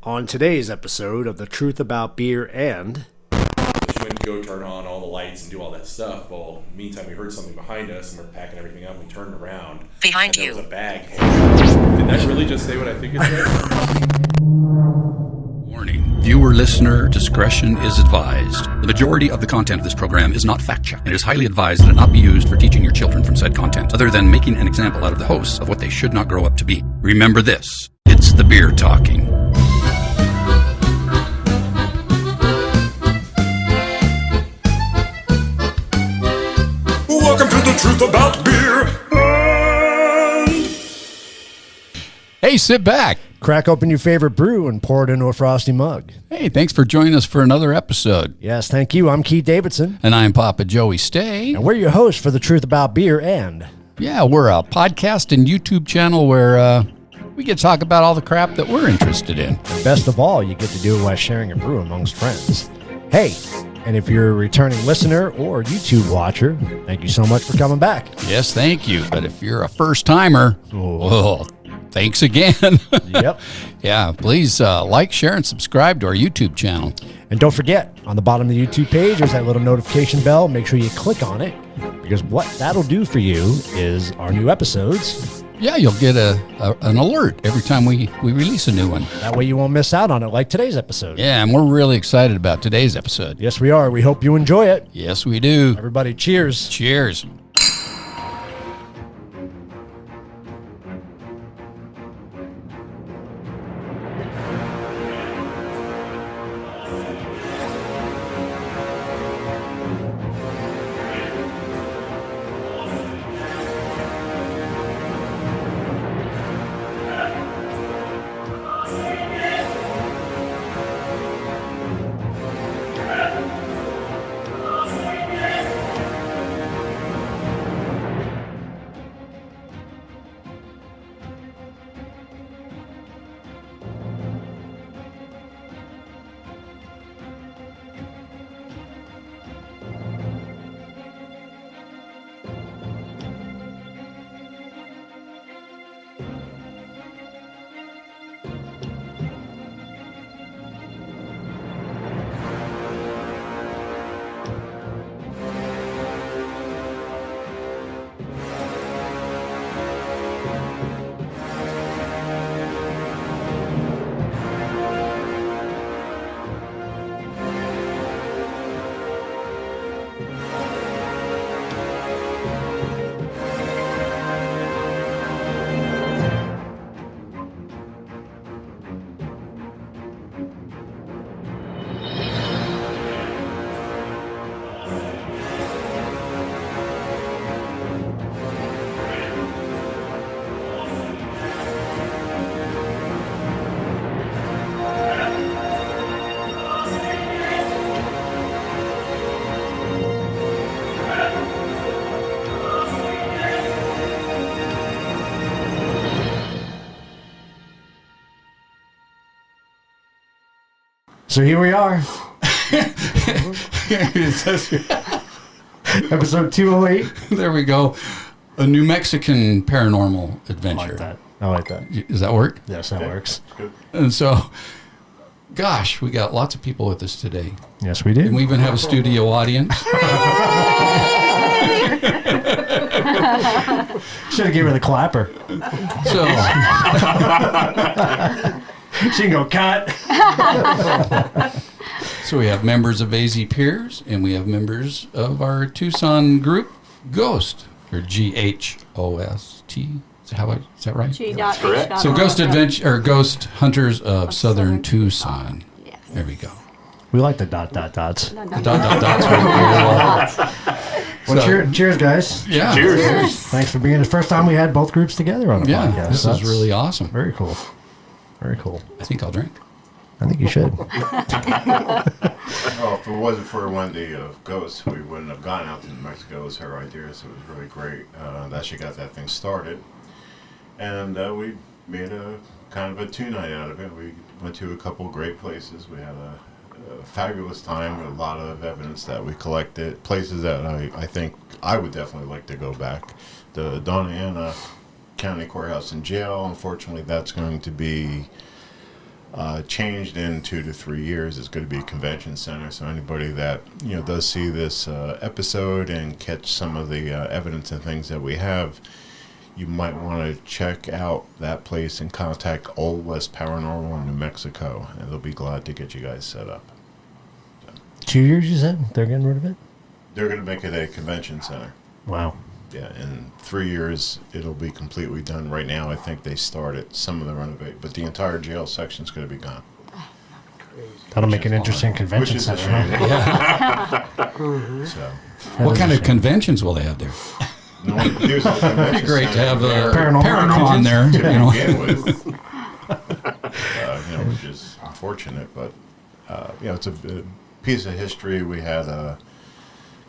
On today's episode of The Truth About Beer and... We went to go turn on all the lights and do all that stuff. Well, meantime, we heard something behind us, and we're packing everything up. We turned around. Behind and you. there was a bag hanging. Did that really just say what I think it said? Warning. Viewer listener discretion is advised. The majority of the content of this program is not fact-checked. It is highly advised that it not be used for teaching your children from said content, other than making an example out of the hosts of what they should not grow up to be. Remember this. It's the beer talking. Welcome to The Truth About Beer. Hey, sit back. Crack open your favorite brew and pour it into a frosty mug. Hey, thanks for joining us for another episode. Yes, thank you. I'm Keith Davidson. And I'm Papa Joey Stay. And we're your hosts for The Truth About Beer and... Yeah, we're a podcast and YouTube channel where we get to talk about all the crap that we're interested in. And best of all, you get to do it while sharing a brew amongst friends. Hey, and if you're a returning listener or YouTube watcher, thank you so much for coming back. Yes, thank you. But if you're a first-timer, well, thanks again. Yep. Yeah, please like, share, and subscribe to our YouTube channel. And don't forget, on the bottom of the YouTube page, there's that little notification bell. Make sure you click on it, because what that'll do for you is our new episodes. Yeah, you'll get an alert every time we release a new one. That way you won't miss out on it like today's episode. Yeah, and we're really excited about today's episode. Yes, we are. We hope you enjoy it. Yes, we do. Everybody, cheers. Cheers. So here we are. Episode 208. There we go. A New Mexican paranormal adventure. I like that. I like that. Does that work? Yes, that works. And so, gosh, we got lots of people with us today. Yes, we did. And we even have a studio audience. Should have given her the clapper. So, She can go cut. so we have members of AZPIRS, and we have members of our Tucson group, G.H.O.S.T, or G.H.O.S.T. Is that right? Correct. So Ghost Adventure, or Ghost Hunters of Southern Tucson. Yes. There we go. We like the dot, dot, dots. The dot, dot, dots. Well, So- cheers, guys. Yeah. Cheers. Thanks for being the first time we had both groups together on the Yeah, podcast. this That's is really awesome. very cool. Very cool. I think I'll drink. I think you should. Well, if it wasn't for one of the ghosts, we wouldn't have gone out to New Mexico. It was her idea, so it was really great that she got that thing started. And we made a kind of a two-night out of it. We went to a couple great places. We had a fabulous time with a lot of evidence that we collected, places that I think I would definitely like to go back. The Donna Ana County Courthouse and Jail, unfortunately, that's going to be changed in 2 to 3 years. It's going to be a convention center. So anybody that does see this episode and catch some of the evidence and things that we have, you might want to check out that place and contact Old West Paranormal in New Mexico, and they'll be glad to get you guys set up. 2 years, you said? They're getting rid of it? They're going to make it a convention center. Wow. Yeah, in 3 years, it'll be completely done. Right now, I think they started some of the renovate, but the entire jail section's going to be gone. That'll make an interesting convention Which is a center. shame. Huh? So, What kind of conventions will they have there? no one uses the convention It'd be great to have Paranormal Paranormal there. to You know. begin with. Which is unfortunate, but it's a piece of history. We had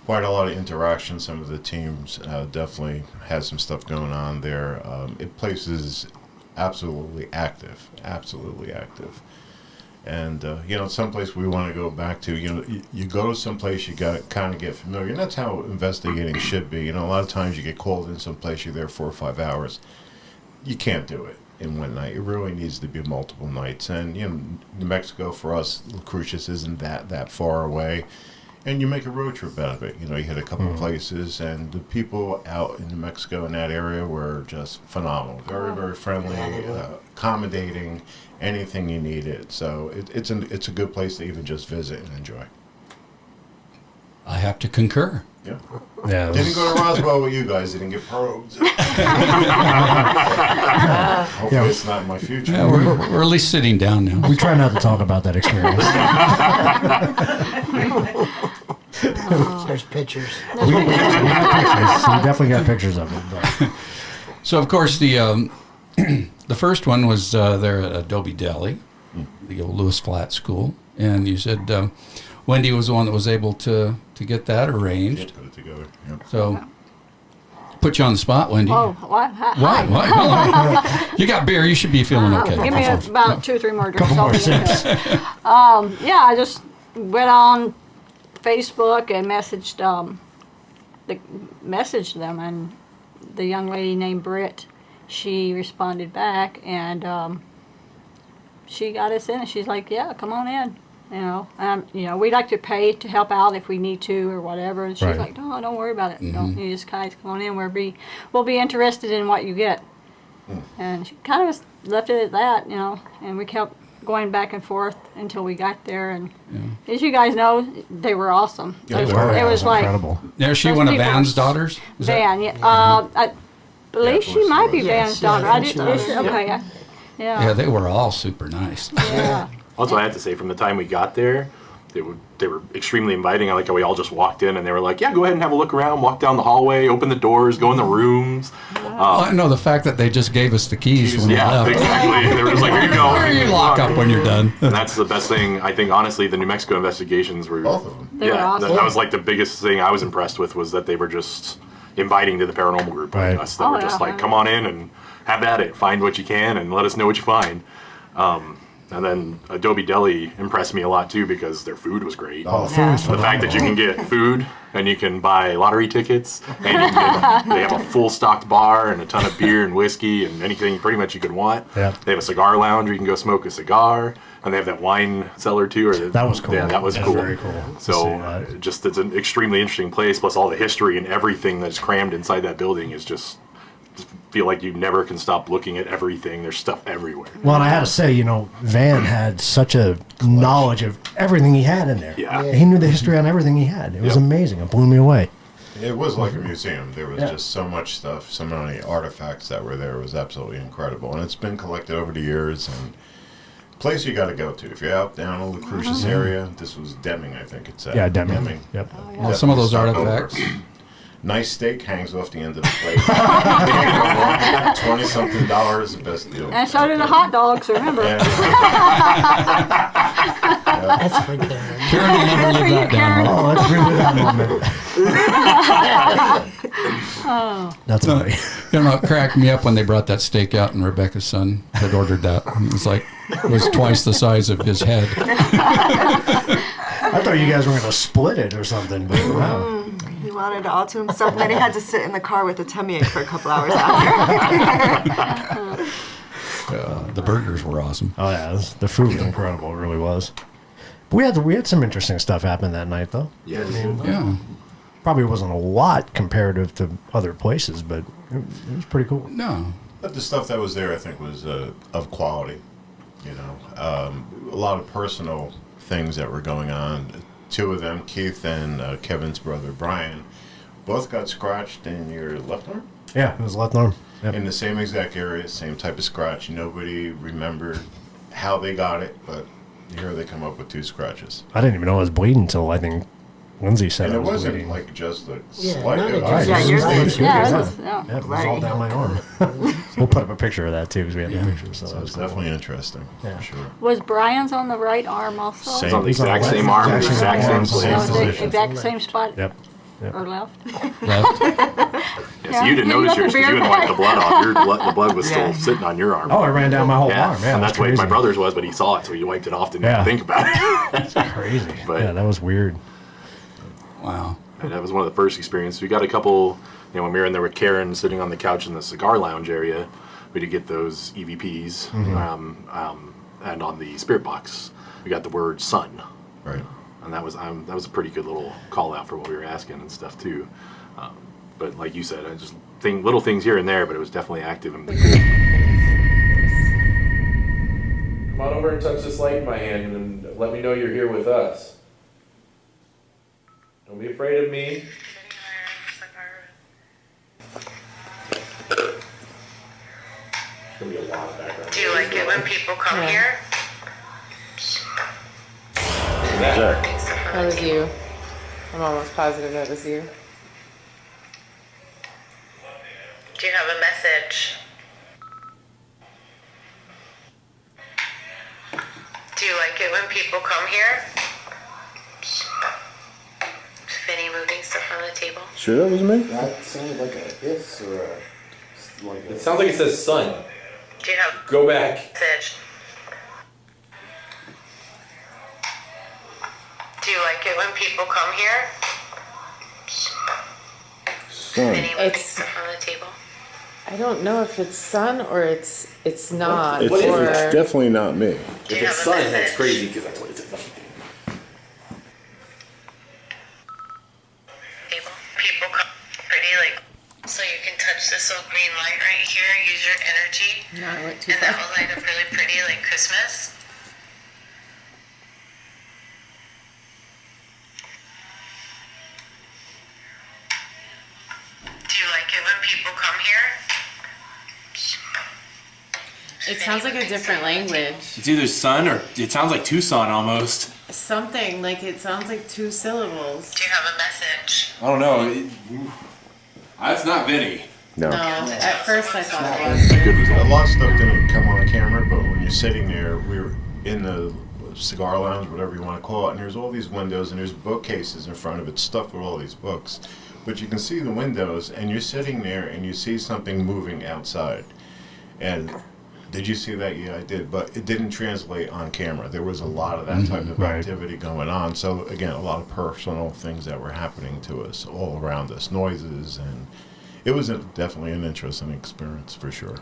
quite a lot of interaction. Some of the teams definitely had some stuff going on there. It place is absolutely active, and someplace we want to go back to. You go to someplace, you got to kind of get familiar, and that's how investigating should be. A lot of times you get called in someplace, you're there 4 or 5 hours. You can't do it in one night. It really needs to be multiple nights. And New Mexico for us, Crucius isn't that far away. And you make a road trip out of it. You hit a couple of places, and the people out in New Mexico in that area were just phenomenal. Very, very friendly, accommodating, anything you needed. So it's a good place to even just visit and enjoy. I have to concur. Yeah. Yeah. Didn't go to Roswell with you guys. Didn't get probed. Hopefully it's not in my future. Yeah, we're at least sitting down now. We try not to talk about that experience. There's pictures. We definitely got pictures of it. But. So, of course, the first one was there at Adobe Deli, the old Lewis Flat School. And you said Wendy was the one that was able to get that arranged. Put it together. Yep. So, put you on the spot, Wendy. Oh, what? Hi. Why? You got beer. You should be feeling okay. Give me about 2 or 3 more drinks. Couple more I'll be sips. okay. I just went on Facebook and messaged them, and the young lady named Britt, she responded back, and she got us in, and she's like, "Yeah, come on in." We'd like to pay to help out if we need to or whatever. And she's Right. like, "No, don't worry about it. Don't you just guys come on in. We'll be interested in what you get." And she kind of left it at that, and we kept going back and forth until we got there. And as you guys know, they were awesome. Yeah, it they was, were. it was like Incredible. Is she Those one of people Van's are daughters? Is that- Van. I believe Yeah, she might be yes. Van's daughter. Yeah, I she didn't. was. Okay. Yeah, Yeah. they were all super nice. Yeah. That's what I have to say. From the time we got there, they were extremely inviting. I like how we all just walked in and they were like, "Yeah, go ahead and have a look around. Walk down the hallway, open the doors, go in the rooms." Well, I know the fact that they just gave us the keys when we Yeah, left. exactly. They were just like, "Here you go." Where you lock up when you're done. And that's the best thing. I think honestly, the New Mexico investigations were Both of them. They were awesome. That was like the biggest thing I was impressed with, was that they were just inviting to the paranormal group. Right. Us that were just like, "Come on in and have at it. Find what you can and let us know what you find." And then Adobe Deli impressed me a lot too, because their food was great. Oh, the food was The fact that you can get food and you can buy lottery tickets, and you can they have a full stocked bar and a ton of beer and whiskey and anything pretty much you could want. Yeah. They have a cigar lounge where you can go smoke a cigar, and they have that wine cellar too. That was cool. Yeah, that was That's cool. very cool to see So that. just it's an extremely interesting place. Plus all the history and everything that's crammed inside that building is just feel like you never can stop looking at everything. There's stuff everywhere. Well, and I had to say, Van had such a knowledge of everything he had in there. Yeah. He knew the history on everything he had. It was Yep. amazing. It blew me away. It was like a museum. There was Yeah. just so much stuff, so many artifacts that were there. It was absolutely incredible. And it's been collected over the years. And place you got to go to. If you're out down in the Crucius area, this was Deming, I think it's at. Yeah, Deming. Yep. Well, some of those Definitely stop artifacts. over. Nice steak hangs off the end of the plate. $20-something, the best deal. And so did the hot dogs. Remember? Yeah. That's for Karen. Karen will never live that down. Oh, let's relive that moment. That's funny. It cracked me up when they brought that steak out and Rebecca's son had ordered that. It was like, it was twice the size of his head. I thought you guys were going to split it or something. But wow. He wanted it all to himself, and then he had to sit in the car with a tummy ache for a couple hours after. The burgers were awesome. Oh yeah, the food was incredible. It really was. But we had some interesting stuff happen that night, though. Yeah. Yeah. Probably wasn't a lot comparative to other places, but it was pretty cool. No. But the stuff that was there, I think, was of quality. You know, a lot of personal things that were going on. Two of them, Keith and Kevin's brother Brian, both got scratched in your left arm. Yeah, it was left arm. Yep. In the same exact area, same type of scratch. Nobody remembered how they got it, but here they come up with 2 scratches. I didn't even know I was bleeding until I think Lindsay said And I it was wasn't bleeding. like just a Yeah, slight. not it a- was Yeah, yours just- is. Yeah, it was, yeah. Yeah, it was all down my arm. We'll put up a picture of that too, because we have Yeah. the picture. So So that was it's cool. definitely interesting, Yeah. for sure. Was Brian's on the right arm also? Same. It's on the He's on exact the same left. arm, Exact exact same same arm, place. No, same the position. exact same spot Yep. Yep. or left? Left. Yeah, so you didn't notice yours because you didn't wipe the blood off. The blood was still sitting on your arm. Oh, it ran down my whole yeah. arm. Yeah, and that's that's what my crazy. brother's was, but he saw it, so he wiped it off. Didn't Yeah. even think about it. That's crazy. But- yeah, that was weird. Wow. And that was one of the first experiences. We got a couple, when we were in there with Karen sitting on the couch in the cigar lounge area, we did get those EVPs. And on the spirit box, we got the word sun. Right. And that was a pretty good little call out for what we were asking and stuff too. But like you said, I just little things here and there, but it was definitely active and cool. Come on over and touch this light in my hand and let me know you're here with us. Don't be afraid of me. There's gonna be a lot of background. Do you like it when people come here? That was you. I'm almost positive that was you. Do you have a message? Do you like it when people come here? Finny moving stuff on the table. Sure, that was me. That sounded like a hiss or a like It sounds like it says sun. Do you have Go back. a message? Do you like it when people come here? Finny moving It's- stuff on the table. I don't know if it's sun or it's not. What is or it? Definitely not me. Do you have a message? because that's what it says. People come pretty like, so you can touch this little green light right here, use your energy, No, I went too and that far. will light up really pretty like Christmas. Do you like it when people come here? It sounds like a different language. It's either sun or it sounds like Tucson almost. Something like it sounds like 2 syllables. Do you have a message? I don't know. That's not Vinny. No, at first I thought it was. A lot of stuff didn't come on camera, but when you're sitting there, we were in the cigar lounge, whatever you want to call it, and there's all these windows and there's bookcases in front of it stuffed with all these books. But you can see the windows, and you're sitting there and you see something moving outside. And did you see that? Yeah, I did. But it didn't translate on camera. There was a lot of that type of Right. activity going on. So, again, a lot of personal things that were happening to us all around us, noises, and it was definitely an interesting experience for sure.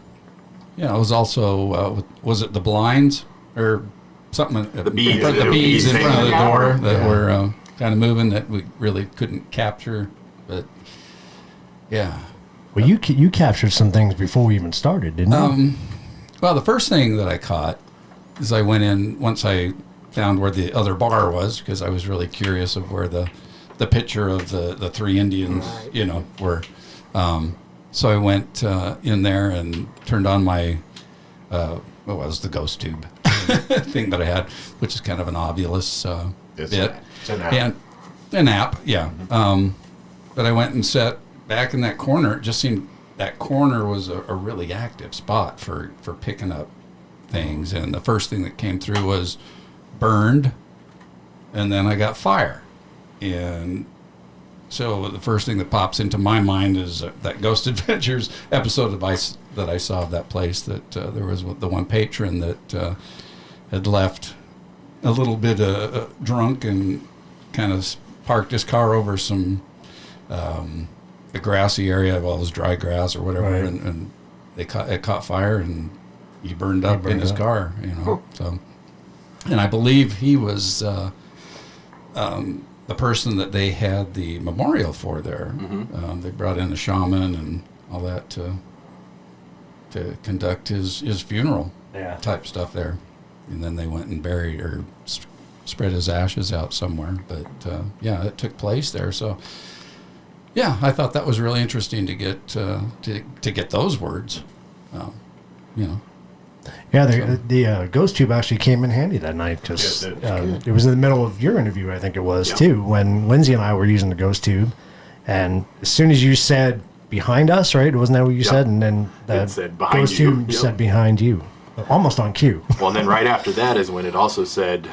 Yeah, it was also, was it the blinds or something? The beads. The The beads in beads front of the thing. door that Yeah. were kind of moving that we really couldn't capture. But yeah. Well, you captured some things before we even started, didn't you? Well, the first thing that I caught is I went in once I found where the other bar was because I was really curious of where the picture of the 3 Indians, were. So I went in there and turned on my what was the ghost tube thing that I had, which is kind of an obvious It's bit. an app. And an app, yeah. But I went and sat back in that corner. It just seemed that corner was a really active spot for picking up things. And the first thing that came through was burned, and then I got fire. And so the first thing that pops into my mind is that Ghost Adventures episode that I saw of that place, that there was the one patron that had left a little bit drunk and kind of parked his car over some a grassy area, well, it was dry grass or whatever, Right. and it caught fire, and he burned up in his car, you know. So, and I believe he was the person that they had the memorial for there. They brought in a shaman and all that to conduct his funeral type stuff there. And then they went and buried or spread his ashes out somewhere. But yeah, it took place there. So yeah, I thought that was really interesting to get get those words. You know. Yeah, the ghost tube actually came in handy that night because it was in the middle of your interview, I think it was, too, when Lindsay and I were using the ghost tube. And as soon as you said behind us, right? Wasn't that what you said? And then the ghost tube said behind you, almost on cue. Well, and then right after that is when it also said,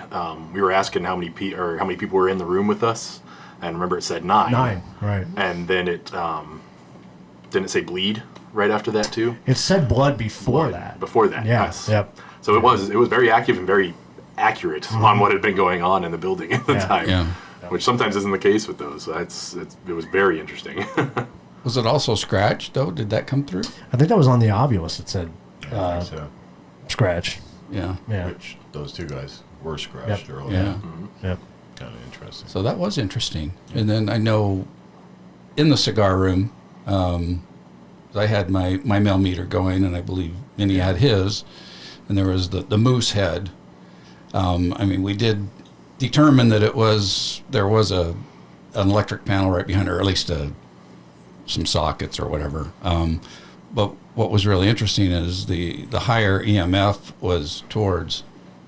we were asking how many people were in the room with us. And remember, it said 9. 9, right. And then it didn't it say bleed right after that too? It said blood before that. Before that, yes. Yep. So it was very active and very accurate on what had been going on in the building at the time. Yeah. Which sometimes isn't the case with those. So it was very interesting. Was it also scratched though? Did that come through? I think that was on the Ovilus. It said scratch. Yeah. Yeah. Which those two guys were scratched earlier. Yeah. Yep. Kind of interesting. So that was interesting. And then I know in the cigar room, I had my mil meter going, and I believe Minnie had his, and there was the moose head. I mean, we did determine that there was an electric panel right behind her, or at least some sockets or whatever. But what was really interesting is the higher EMF was towards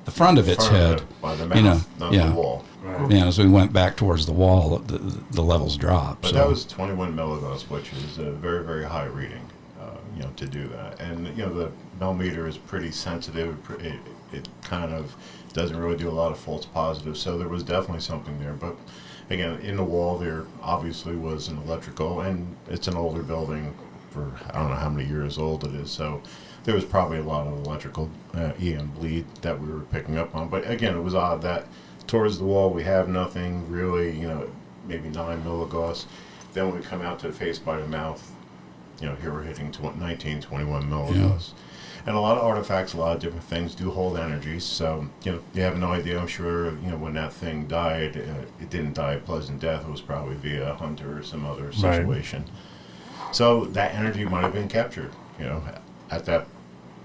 the front of its head, by the mouth, not the wall. Right. Yeah, as we went back towards the wall, the levels dropped. But that was 21 milligauss, which is a very, very high reading, to do that. And, the millimeter is pretty sensitive. It kind of doesn't really do a lot of false positives, so there was definitely something there. But, again, in the wall there obviously was an electrical, and it's an older building for, I don't know how many years old it is, so there was probably a lot of electrical EM bleed that we were picking up on. But, again, it was odd that towards the wall we have nothing really, maybe 9 milligauss. Then when we come out to the face by the mouth, here we're hitting 19, 21 milligauss. And a lot of artifacts, a lot of different things do hold energy. So, you have no idea. I'm sure, when that thing died, it didn't die a pleasant death. It was probably via a hunter or some other situation. Right. So that energy might have been captured, at that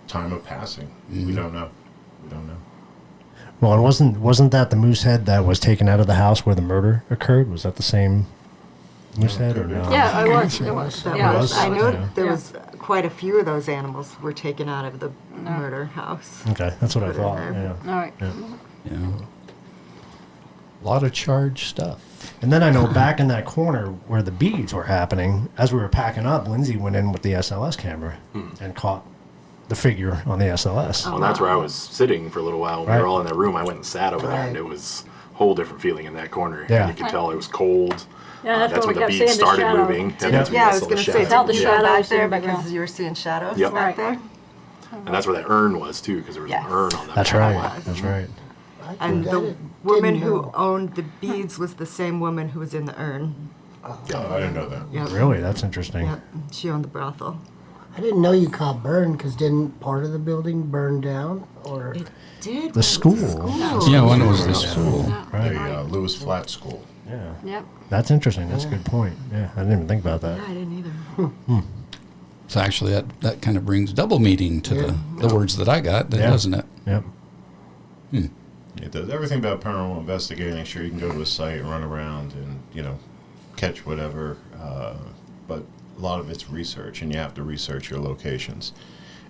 time of passing. Mm-hmm. We don't know. Well, and wasn't that the moose head that was taken out of the house where the murder occurred? Was that the same moose head or no? Yeah, it was. It was. Yeah. I know there was quite a few of those animals were taken out of the murder house. Okay, that's what I thought. Yeah. All right. Yeah. A lot of charged stuff. And then I know back in that corner where the beads were happening, as we were packing up, Lindsay went in with the SLS camera and caught the figure on the SLS. Well, that's where I was sitting for a little while. When we were all in that room. I went and sat over there, and it was a whole different feeling in that corner. Yeah. You could tell it was cold. Yeah, that's when the beads started moving. I was going to say, tell the shadows back there back because you were seeing shadows Yep. back there. And that's where that urn was too, because there was an urn on that. That's right. That's right. And the woman who owned the beads was the same woman who was in the urn. Oh, I didn't know that. Yep. Really? That's interesting. Yep. She owned the brothel. I didn't know you caught burned because didn't part of the building burn down? Or it did. The school. Yeah, when it was the school. Right. The Lewis Flat School. Yeah. Yep. That's interesting. That's a good point. Yeah, I didn't even think about that. Yeah, I didn't either. So actually, that kind of brings double meaning to the words that I got, doesn't it? Yep. It does everything about paranormal investigating. Sure, you can go to a site and run around and catch whatever, but a lot of it's research, and you have to research your locations.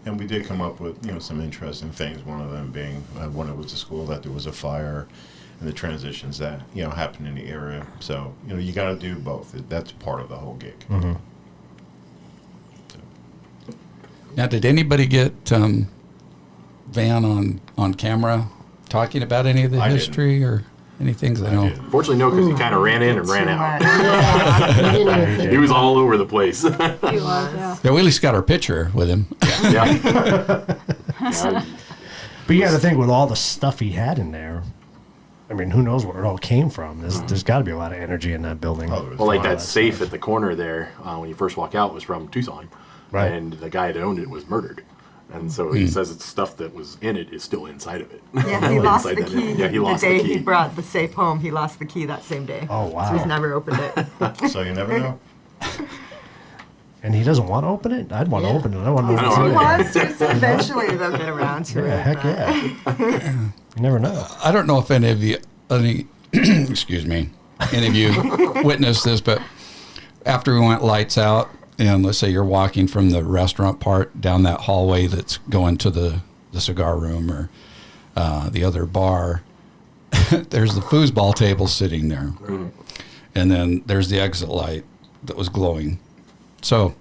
And we did come up with some interesting things. One of them being when it was a school that there was a fire, and the transitions that happened in the area. So you got to do both. That's part of the whole gig. Mm-hmm. Now, did anybody get Van on camera talking about any of the history or any things? I know. Fortunately, no, because he kind of ran in and ran out. Yeah. He was all over the place. He was, yeah. Yeah, we at least got our picture with him. Yeah. But you got to think with all the stuff he had in there. I mean, who knows where it all came from? There's got to be a lot of energy in that building. Well, like that safe at the corner there, when you first walk out, was from Tucson. Right. And the guy that owned it was murdered. And so he says it's stuff that was in it is still inside of it. Yeah, he lost the Inside that key. yeah, he lost the day the key. he brought the safe home. He lost the key that same day. Oh, wow. So he's never opened it. So you never know. And he doesn't want to open it? I'd want to open it. I want to He know wants to, so eventually they'll get around to Yeah, it. heck but- yeah. You never know. I don't know if any of you, excuse me, any of you witnessed this, but after we went lights out, and let's say you're walking from the restaurant part down that hallway that's going to the cigar room or the other bar, there's the foosball table sitting there. And then there's the exit light that was glowing. So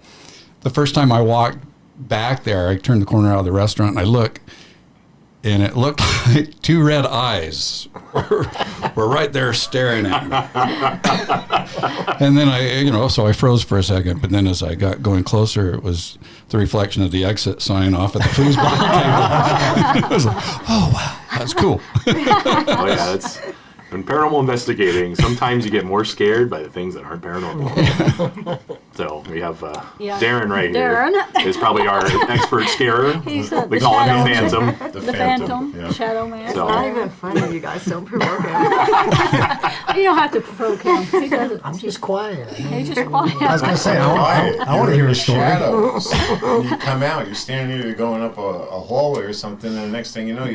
the first time I walked back there, I turned the corner out of the restaurant and I look, and it looked like two red eyes were right there staring at me. And then so I froze for a second, but then as I got going closer, it was the reflection of the exit sign off at the foosball table. I was like, oh, wow, that's cool. Oh yeah, that's in paranormal investigating. Sometimes you get more scared by the things that aren't paranormal. So we have Darren right here. Is probably our expert scarer. He's We call him the Phantom. The Phantom, yeah. Shadow Man. It's not even funny, you guys. Don't provoke him. You don't have to provoke him. He doesn't. I'm just quiet. He's just quiet. I was going to say, I want to hear a story. Shadows. When you come out, you're standing here, you're going up a hallway or something, and the next thing you know,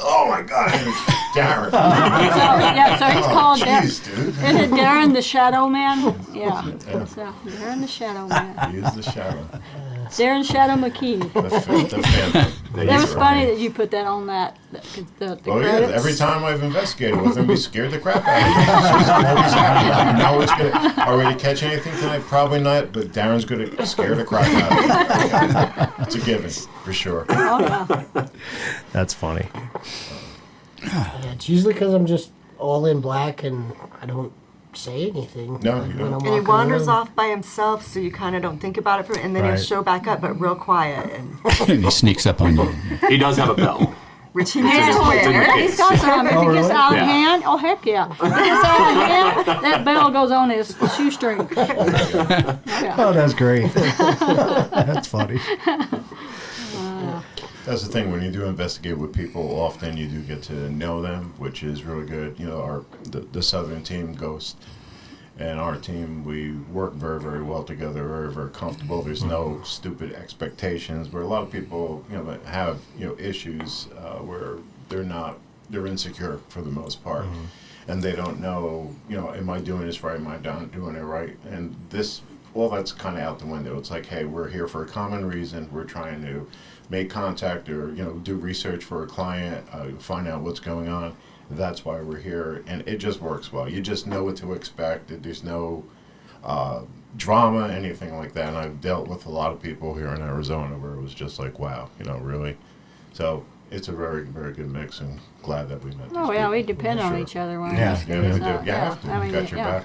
oh my God, it's Darren. So he's called Jeez, Darren. dude. Is it Darren the Shadow Man? Yeah. So, Darren the Shadow Man. He is the shadow. Darren Shadow McKee. The Phantom. That was funny that you put that on that. The Oh yeah, credits. every time I've investigated with him, he scared the crap out of me. He's always happy. I know it's gonna. Are we gonna catch anything tonight? Probably not. But Darren's gonna scare the crap out of me. It's a given for sure. Oh, yeah. That's funny. Yeah, it's usually because I'm just all in black and I don't say anything. No, you when don't. I'm And he walking wanders around. off by himself, so you kind of don't think about it, and then Right. he'll show back up, but real quiet, and And he sneaks up on you. He does have a bell. which he needs to It's in wear. your case. He's got some. If Oh, it gets really? out of Yeah. hand, oh heck yeah. If it gets out of hand, that bell goes on his shoestring. Oh, that's great. That's funny. That's the thing. When you do investigate with people, often you do get to know them, which is really good. You know, the Southern team, Ghost, and our team, we work very, very well together, very, very comfortable. There's no stupid expectations. Where a lot of people, have issues where they're insecure for the most part, and they don't know, am I doing this right? Am I not doing it right? And all that's kind of out the window. It's like, hey, we're here for a common reason. We're trying to make contact or do research for a client, find out what's going on. That's why we're here, and it just works well. You just know what to expect. There's no drama, anything like that. And I've dealt with a lot of people here in Arizona where it was just like, wow, really. So it's a very, very good mix, and glad that we met. Oh these yeah, we people, depend for on sure. each other when Yeah. we Yeah, we do. You have to. I mean, Got your back.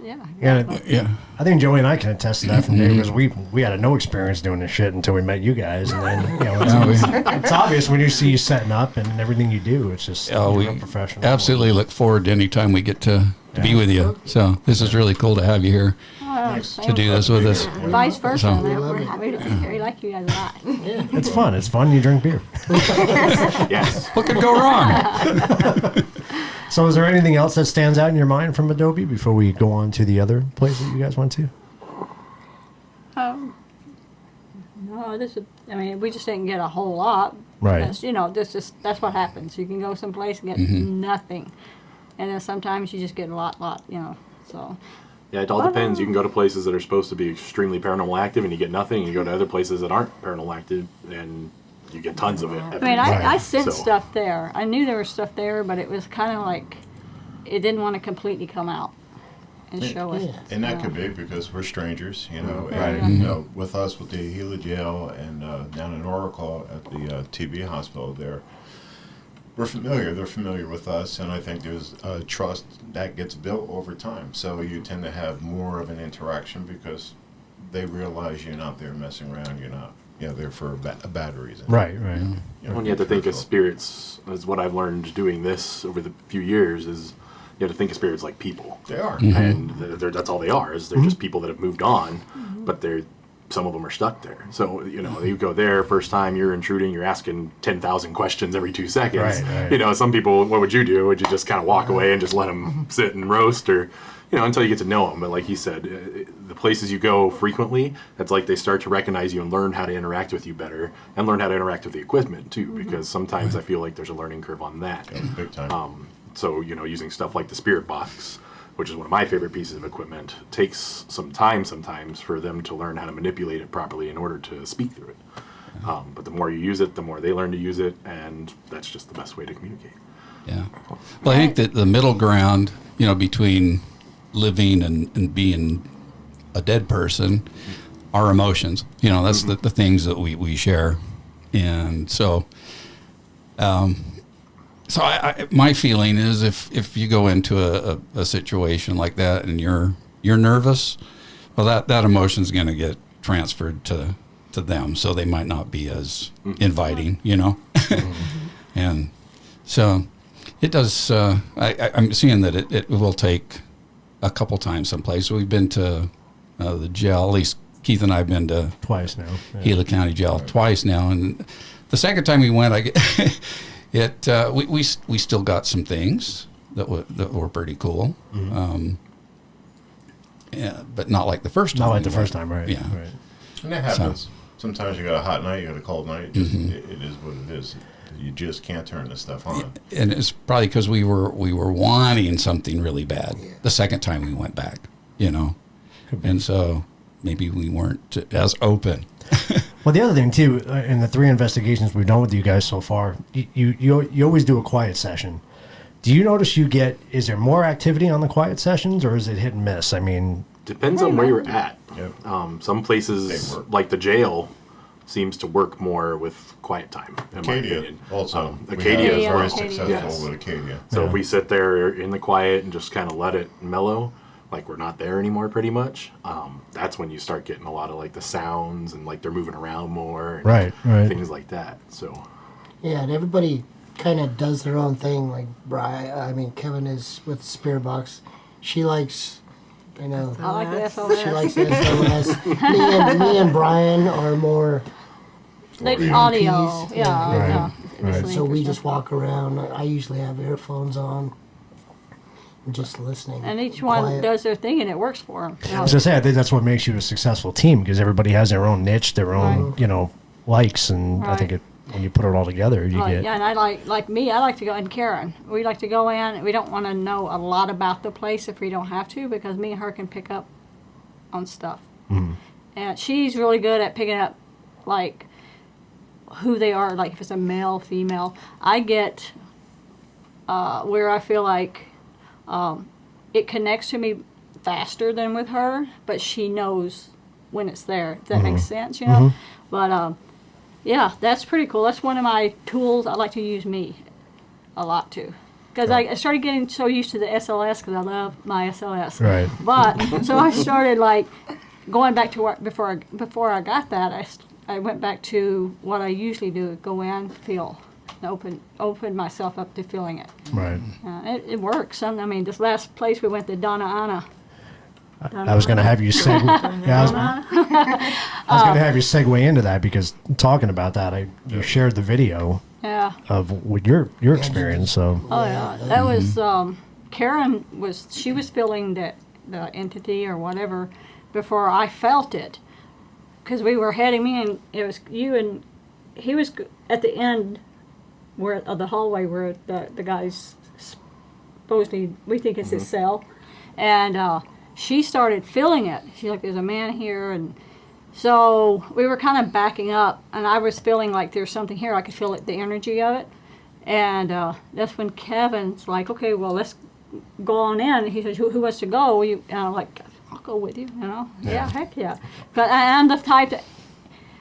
Yeah. Yeah, I think Joey and I can attest to that from day because we had no experience doing this shit until we met you guys, and then it's obvious when you see you setting up and everything you do. It's just We real professional. absolutely look forward to any time we get to be with you. So this is really cool to have you here to do this with us. Vice versa. So- We're happy to be here. We like you guys a lot. It's fun. It's fun. You drink beer. Yes. What could go wrong? So, is there anything else that stands out in your mind from Adobe before we go on to the other place that you guys went to? No, we just didn't get a whole lot. Right. That's what happens. You can go someplace and get nothing, and then sometimes you just get a lot. So. Yeah, it all depends. You can go to places that are supposed to be extremely paranormal active, and you get nothing. You go to other places that aren't paranormal active, and you get tons of it. I mean, I sensed So- stuff there. I knew there was stuff there, but it was kind of like it didn't want to completely come out and show us. And that could be because we're strangers, and Right. with us, with the Gila jail and down in Oracle at the TB hospital there, we're familiar. They're familiar with us, and I think there's a trust that gets built over time. So you tend to have more of an interaction because they realize you're not there messing around. You're not, there for a bad reason. Right. When you have to think of spirits, is what I've learned doing this over the few years, is you have to think of spirits like people. They are. And that's all they are, is they're just people that have moved on, but they're some of them are stuck there. So, you go there, first time you're intruding, you're asking 10,000 questions every 2 seconds. Right. Some people, what would you do? Would you just kind of walk away and just let them sit and roast, or, until you get to know them? But like he said, the places you go frequently, it's like they start to recognize you and learn how to interact with you better, and learn how to interact with the equipment too, because sometimes I feel like there's a learning curve on that. Big time. So, using stuff like the spirit box, which is one of my favorite pieces of equipment, takes some time sometimes for them to learn how to manipulate it properly in order to speak through it. But the more you use it, the more they learn to use it, and that's just the best way to communicate. Yeah. Well, I think that the middle ground, between living and being a dead person are emotions. That's the things that we share. And so... So my feeling is if you go into a situation like that and you're nervous, well, that emotion's going to get transferred to them, so they might not be as inviting, And so it does. I'm seeing that it will take a couple times someplace. We've been to the jail. At least Keith and I have been to twice now. Gila County Jail twice now, and the second time we went, we still got some things that were pretty cool, but not like the first time. Not like the first time, right? Yeah, right. And that happens. Sometimes you got a hot night, you got a cold night. It is what it is. You just can't turn this stuff on. And it's probably because we were wanting something really bad the second time we went back, and so maybe we weren't as open. Well, the other thing too, in the 3 investigations we've done with you guys so far, you always do a quiet session. Do you notice is there more activity on the quiet sessions, or is it hit and miss? I mean, depends on where you're at. Yep. Some places, like the jail, seems to work more with quiet time. In my opinion, also, Acadia is very very successful with Acadia. So if we sit there in the quiet and just kind of let it mellow, like we're not there anymore pretty much, that's when you start getting a lot of like the sounds and like they're moving around more and right. things like that. So yeah, and everybody kind of does their own thing. Like Kevin is with Spirit Box. She likes, I like the SOS. She likes the SOS. me and Brian are more like audio. Yeah. Right. So we just walk around. I usually have earphones on. Just listening. And each one does their thing, and it works for them. I was going to say, I think that's what makes you a successful team, because everybody has their own niche, their own, likes, and I think when you put it all together, you get... Yeah, and I like to go, and Karen, we like to go in. We don't want to know a lot about the place if we don't have to, because me and her can pick up on stuff. Mm-hmm. And she's really good at picking up, like, who they are, like if it's a male, female. I get where I feel like... it connects to me faster than with her, but she knows when it's there. Does that make sense, But, that's pretty cool. That's one of my tools. I like to use me a lot, too. Because I started getting so used to the SLS, because I love my SLS. Right. But, so I started, like, going back to what, before I got that, I went back to what I usually do, go in, feel. Open myself up to feeling it. Right. It works. This last place we went to, Donna Anna. I was going to have you segue. I was going to have you segue into that, because talking about that, you shared the video. Yeah. Of with your experience. So. Oh yeah, that was Karen was feeling the entity or whatever before I felt it, because we were heading. Me and it was you, and he was at the end. Where of the hallway where the guy's supposedly, we think it's his cell, and she started feeling it. She's like, there's a man here, and so we were kind of backing up, and I was feeling like there's something here. I could feel the energy of it, and that's when Kevin's like, okay, well, let's go on in. He says, who wants to go? And I'm like, I'll go with you, Yeah, heck yeah. But I'm the type that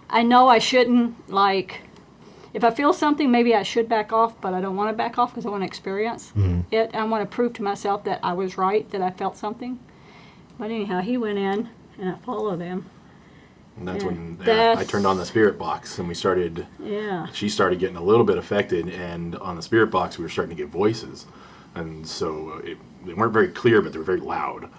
I know I shouldn't, like, if I feel something, maybe I should back off, but I don't want to back off because I want to experience it. I want to prove to myself that I was right, that I felt something. But anyhow, he went in, and I followed him. And that's when I turned on the spirit box, and we started. Yeah. She started getting a little bit affected, and on the spirit box, we were starting to get voices, and so they weren't very clear, but they were very loud.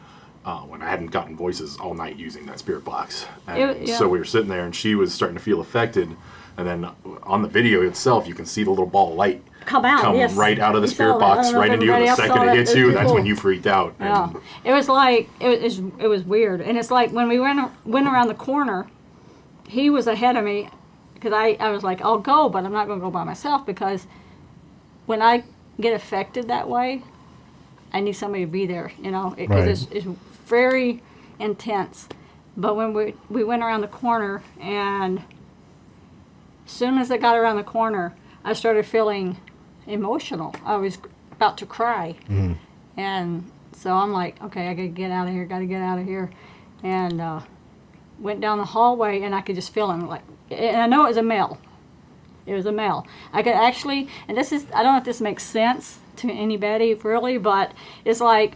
when I hadn't gotten voices all night using that spirit box. Yeah. So we were sitting there, and she was starting to feel affected. And then on the video itself, you can see the little ball of light come yes. right out of the You spirit saw that. I box don't know right if into you. everybody The else second saw it that. hits It was you, pretty that's cool. when you freaked out. Yeah. It was like, it was weird. And it's like when we went around the corner, he was ahead of me, because I was like, I'll go, but I'm not going to go by myself, because when I get affected that way, I need somebody to be there, you know, because it's very intense. But when we went around the corner, and as soon as I got around the corner, I started feeling emotional. I was about to cry. And so I'm like, okay, I got to get out of here, And went down the hallway, and I could just feel him, like, and I know it was a male. It was a male. I could actually, and this is, I don't know if this makes sense to anybody really, but it's like,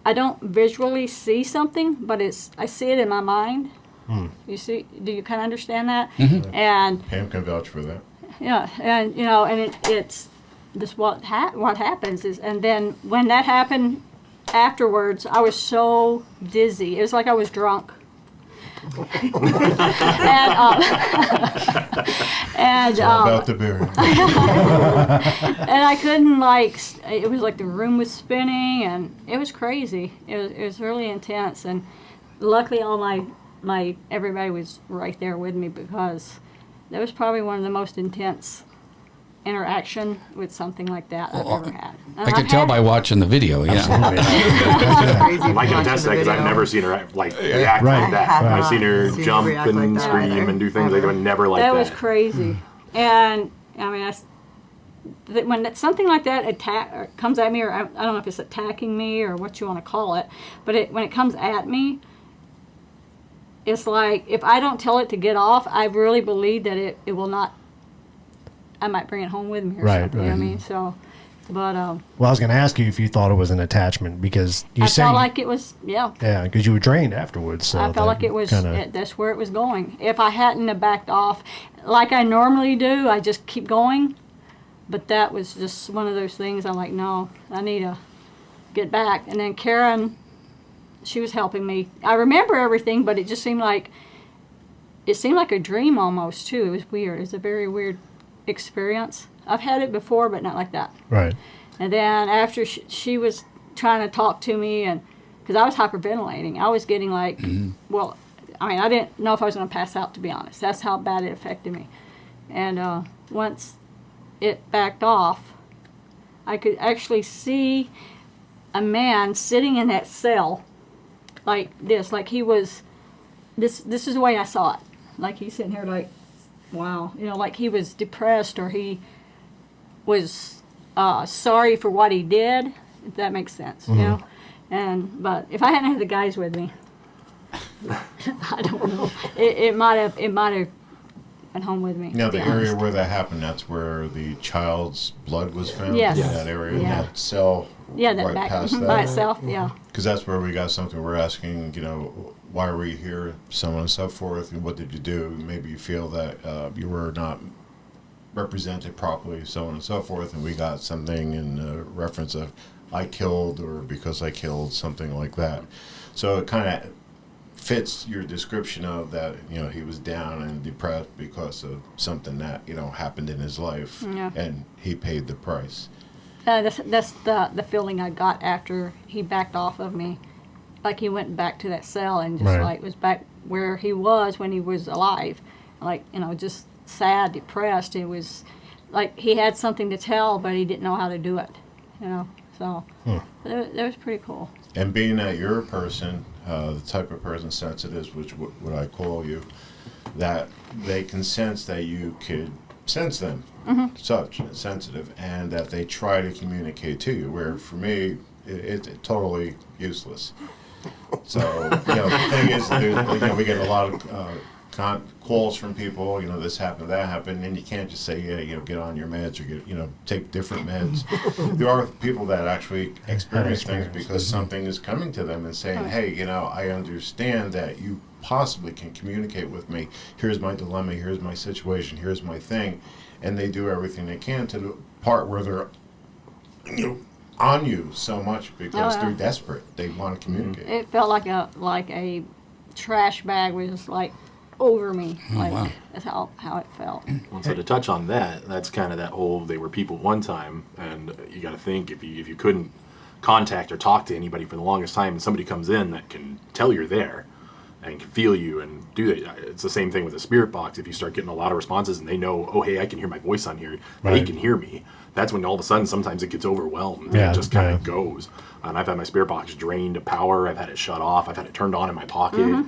I don't visually see something, but I see it in my mind. You see, do you kind of understand that? And Pam can vouch for that. yeah, and you know, and it's this what happens is, and then when that happened afterwards, I was so dizzy. It was like I was drunk. And about the beer. And I couldn't, like, it was like the room was spinning, and it was crazy. It was really intense, and luckily all my everybody was right there with me, because that was probably one of the most intense interaction with something like that I've ever had. And I could tell by watching the video, yeah. I can attest that, because I've never seen her react like that. I've seen her jump and scream and do things like that, but never like that. That was crazy. And I mean, when something like that comes at me, or I don't know if it's attacking me or what you want to call it, but when it comes at me, it's like, if I don't tell it to get off, I really believe that it will not. I might bring it home with me or something. You know what I mean? So, but well, I was going to ask you if you thought it was an attachment, because I felt like it was. Yeah, because you were drained afterwards. So I felt like it was. That's where it was going. If I hadn't have backed off, like I normally do, I just keep going. But that was just one of those things. I'm like, no, I need to get back. And then Karen, she was helping me. I remember everything, but it just seemed like a dream almost too. It was weird. It was a very weird experience. I've had it before, but not like that. Right. And then after she was trying to talk to me, and because I was hyperventilating, I was getting like, well, I mean, I didn't know if I was going to pass out, to be honest. That's how bad it affected me. And once it backed off, I could actually see a man sitting in that cell like this, like he was, this is the way I saw it. Like he's sitting here like, wow, you know, like he was depressed, or he was sorry for what he did, if that makes sense, you know. But if I hadn't had the guys with me, I don't know. It might have been home with me. Now, the area where that happened, that's where the child's blood was found? Yes. In that area, in that cell? Yeah, that right back past that? by itself, yeah. Because that's where we got something. We're asking, you know, why are we here, so on and so forth, and what did you do? Maybe you feel that you were not represented properly, so on and so forth, and we got something in reference of I killed, or because I killed, something like that. So it kind of fits your description of that, you know, he was down and depressed because of something that, you know, happened in his life, and he paid the price. That's the feeling I got after he backed off of me. Like he went back to that cell and just like was back where he was when he was alive. Like, you know, just sad, depressed. It was like he had something to tell, but he didn't know how to do it, you know. So that was pretty cool. And being that you're a person, the type of person sensitive, which what I call you, that they can sense that you could sense them, such sensitive, and that they try to communicate to you, where for me, it's totally useless. So, you know, the thing is, you know, we get a lot of calls from people, you know, this happened, that happened, and you can't just say, yeah, you know, get on your meds, or get, you know, take different meds. There are people that actually experience things because something is coming to them and saying, hey, you know, I understand that you possibly can communicate with me. Here's my dilemma, here's my situation, here's my thing. And they do everything they can to the part where they're, you know, on you so much because Oh, they're yeah. desperate. They want to communicate. It felt like a trash bag was just like over me. Like wow. that's how it felt. Well, so to touch on that, that's kind of that whole they were people one time, and you got to think if you couldn't contact or talk to anybody for the longest time, and somebody comes in that can tell you're there and can feel you and do that. It's the same thing with a spirit box. If you start getting a lot of responses and they know, oh hey, I can hear my voice on here, they Right. can hear me. That's when all of a sudden sometimes it gets overwhelmed. Yeah, It just kind yeah. of goes. And I've had my spirit box drained of power. I've had it shut off. I've had it turned on in my pocket.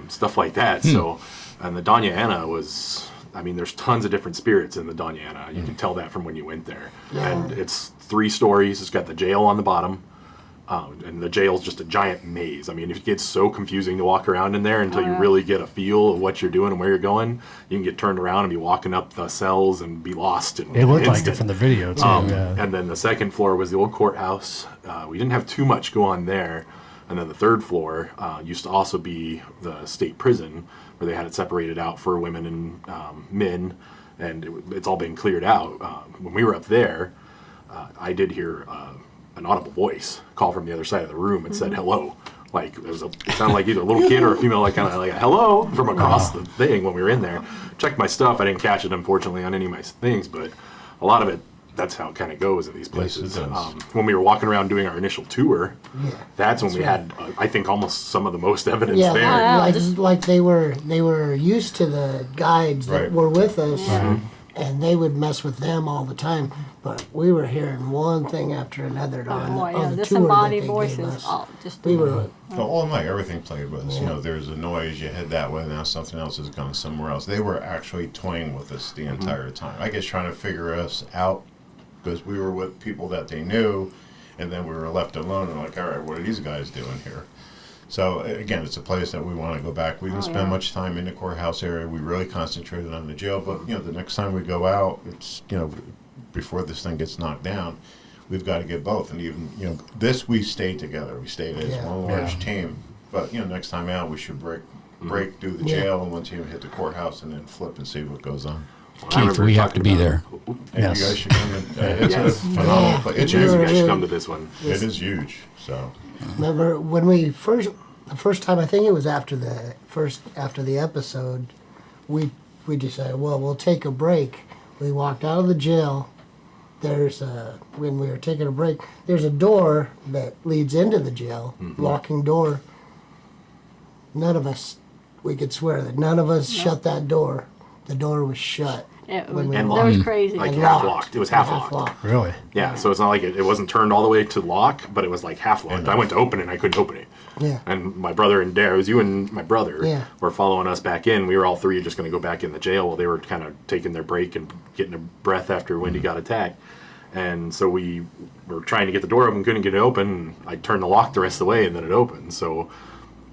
Stuff like that. So, and the Doña Ana was, I mean, there's tons of different spirits in the Doña Ana. You can tell that from when you went there. And it's 3 stories. It's got the jail on the bottom. And the jail's just a giant maze. I mean, it gets so confusing to walk around in there until you really get a feel of what you're doing and where you're going. You can get turned around and be walking up the cells and be lost. In It looked an like it instant. from the video too. Yeah. And then the second floor was the old courthouse. We didn't have too much go on there. And then the third floor used to also be the state prison, where they had it separated out for women and men, and it's all been cleared out. When we were up there, I did hear an audible voice call from the other side of the room and said hello. Like it sounded like either a little kid or a female, like kind of like a hello from across the thing when we were in there. Checked my stuff. I didn't catch it, unfortunately, on any of my things, but a lot of it, that's how it kind of goes in these places. Yes, it does. When we were walking around doing our initial tour, that's when we had, I think, almost some of the most evidence Yeah, there. like they were used to the guides that Right. were with us, and they would mess with them all the time. But we were hearing one thing after another on Oh, yeah, the tour that disembodied they voices. gave us. Oh, just We were So all night, everything played with us. You know, there's a noise, you head that way, now something else is going somewhere else. They were actually toying with us the entire time. I guess trying to figure us out because we were with people that they knew, and then we were left alone and like, all right, what are these guys doing here? So again, it's a place that we want to go back. We didn't spend much time in the courthouse area. We really concentrated on the jail, but you know, the next time we go out, it's, you know, before this thing gets knocked down, we've got to get both. And even, you know, this we stayed together. We stayed as one large team. But you know, next time out, we should break through the jail and one team hit the courthouse and then flip and see what goes on. Keith, we have to be there. And Yes. you guys should come in. It's a phenomenal place. It's You huge. guys should come to this one. It is huge. So Remember when we the first time, I think it was after the episode, we decided, well, we'll take a break. We walked out of the jail. When we were taking a break, there's a door that leads into the jail, locking door. None of us, we could swear that none of us shut that door. The door was shut. It when was, we that walked. was crazy. Like And half locked. locked. It was half locked. Really? Yeah, so it's not like it wasn't turned all the way to lock, but it was like half locked. I went to open it and I couldn't open it. Yeah. And my brother and Dad, it was you and my brother, Yeah. were following us back in. We were all three just going to go back in the jail while they were kind of taking their break and getting a breath after Wendy got attacked. And so we were trying to get the door open, couldn't get it open. And I turned the lock the rest of the way and then it opened. So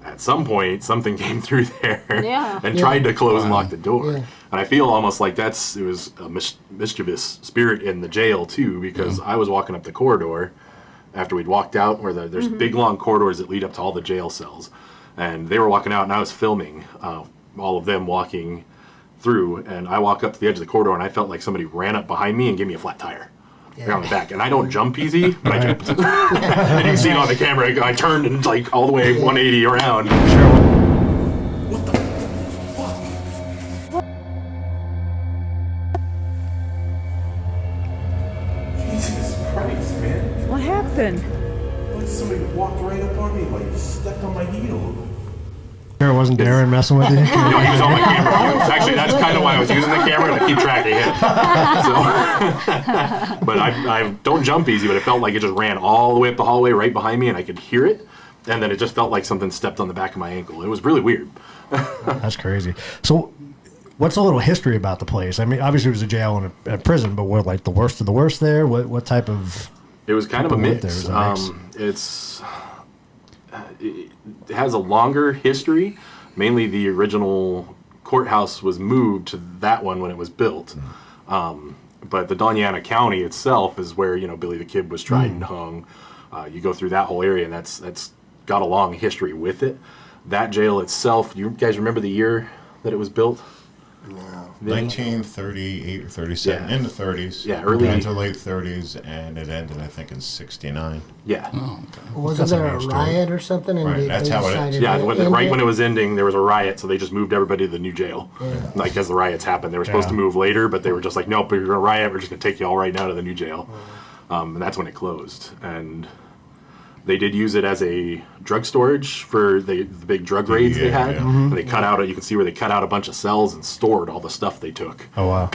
at some point, something came through there and tried to close and lock the door. Yeah. And I feel almost like it was a mischievous spirit in the jail too, because I was walking up the corridor after we'd walked out, where there's big long corridors that lead up to all the jail cells, and they were walking out, and I was filming all of them walking through, and I walk up to the edge of the corridor, and I felt like somebody ran up behind me and gave me a flat tire. On the back, and I don't jump easy, but I jumped. And you can see it on the camera. I turned and like all the way 180 around. Jesus Christ, man. What happened? Like somebody walked right up on me, like stepped on my heel. Sure it wasn't Darren messing with you? No, he was on my camera. Actually, that's kind of why I was using the camera to keep track of him. So, but I don't jump easy, but it felt like it just ran all the way up the hallway right behind me, and I could hear it. And then it just felt like something stepped on the back of my ankle. It was really weird. That's crazy. So, what's a little history about the place? I mean, obviously it was a jail and a prison, but what, like the worst of the worst there? What type of? It was kind of a people went mix. there? It was a mix. It has a longer history. Mainly, the original courthouse was moved to that one when it was built. But the Doña Ana County itself is where Billy the Kid was tried and hung. You go through that whole area, and that's got a long history with it. That jail itself, you guys remember the year that it was built? No. 1938 or 37, in the 30s. Yeah, early into late 30s, and it ended, I think, in 69. Yeah. Wasn't there a riot or something? And Right, that's how it ends. Yeah, right when it was ending, there was a riot, so they just moved everybody to the new jail. Yeah. Like, as the riots happened, they were supposed to move later, but they were just like, nope, you're going to riot, we're just going to take you all right now to the new jail. And that's when it closed. And they did use it as a drug storage for the big drug raids they had. And they cut out, you can see where they cut out a bunch of cells and stored all the stuff they took. Oh, wow.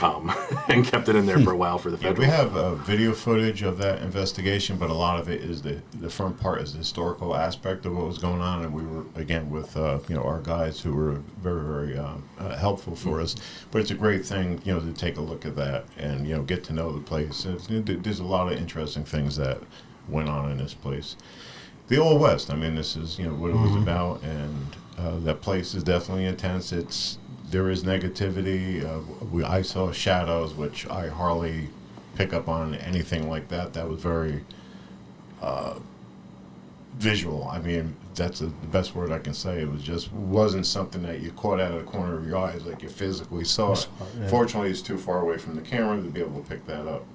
And kept it in there for a while for the federal. We have video footage of that investigation, but a lot of it is the front part is the historical aspect of what was going on. And we were, again, with our guys who were very, very helpful for us. But it's a great thing, to take a look at that and, get to know the place. There's a lot of interesting things that went on in this place. The Old West, I mean, this is what it was about, and that place is definitely intense. There is negativity. I saw shadows, which I hardly pick up on anything like that. That was very visual. I mean, that's the best word I can say. It wasn't something that you caught out of the corner of your eyes, like you physically saw it. Yeah. Fortunately, it's too far away from the camera to be able to pick that up.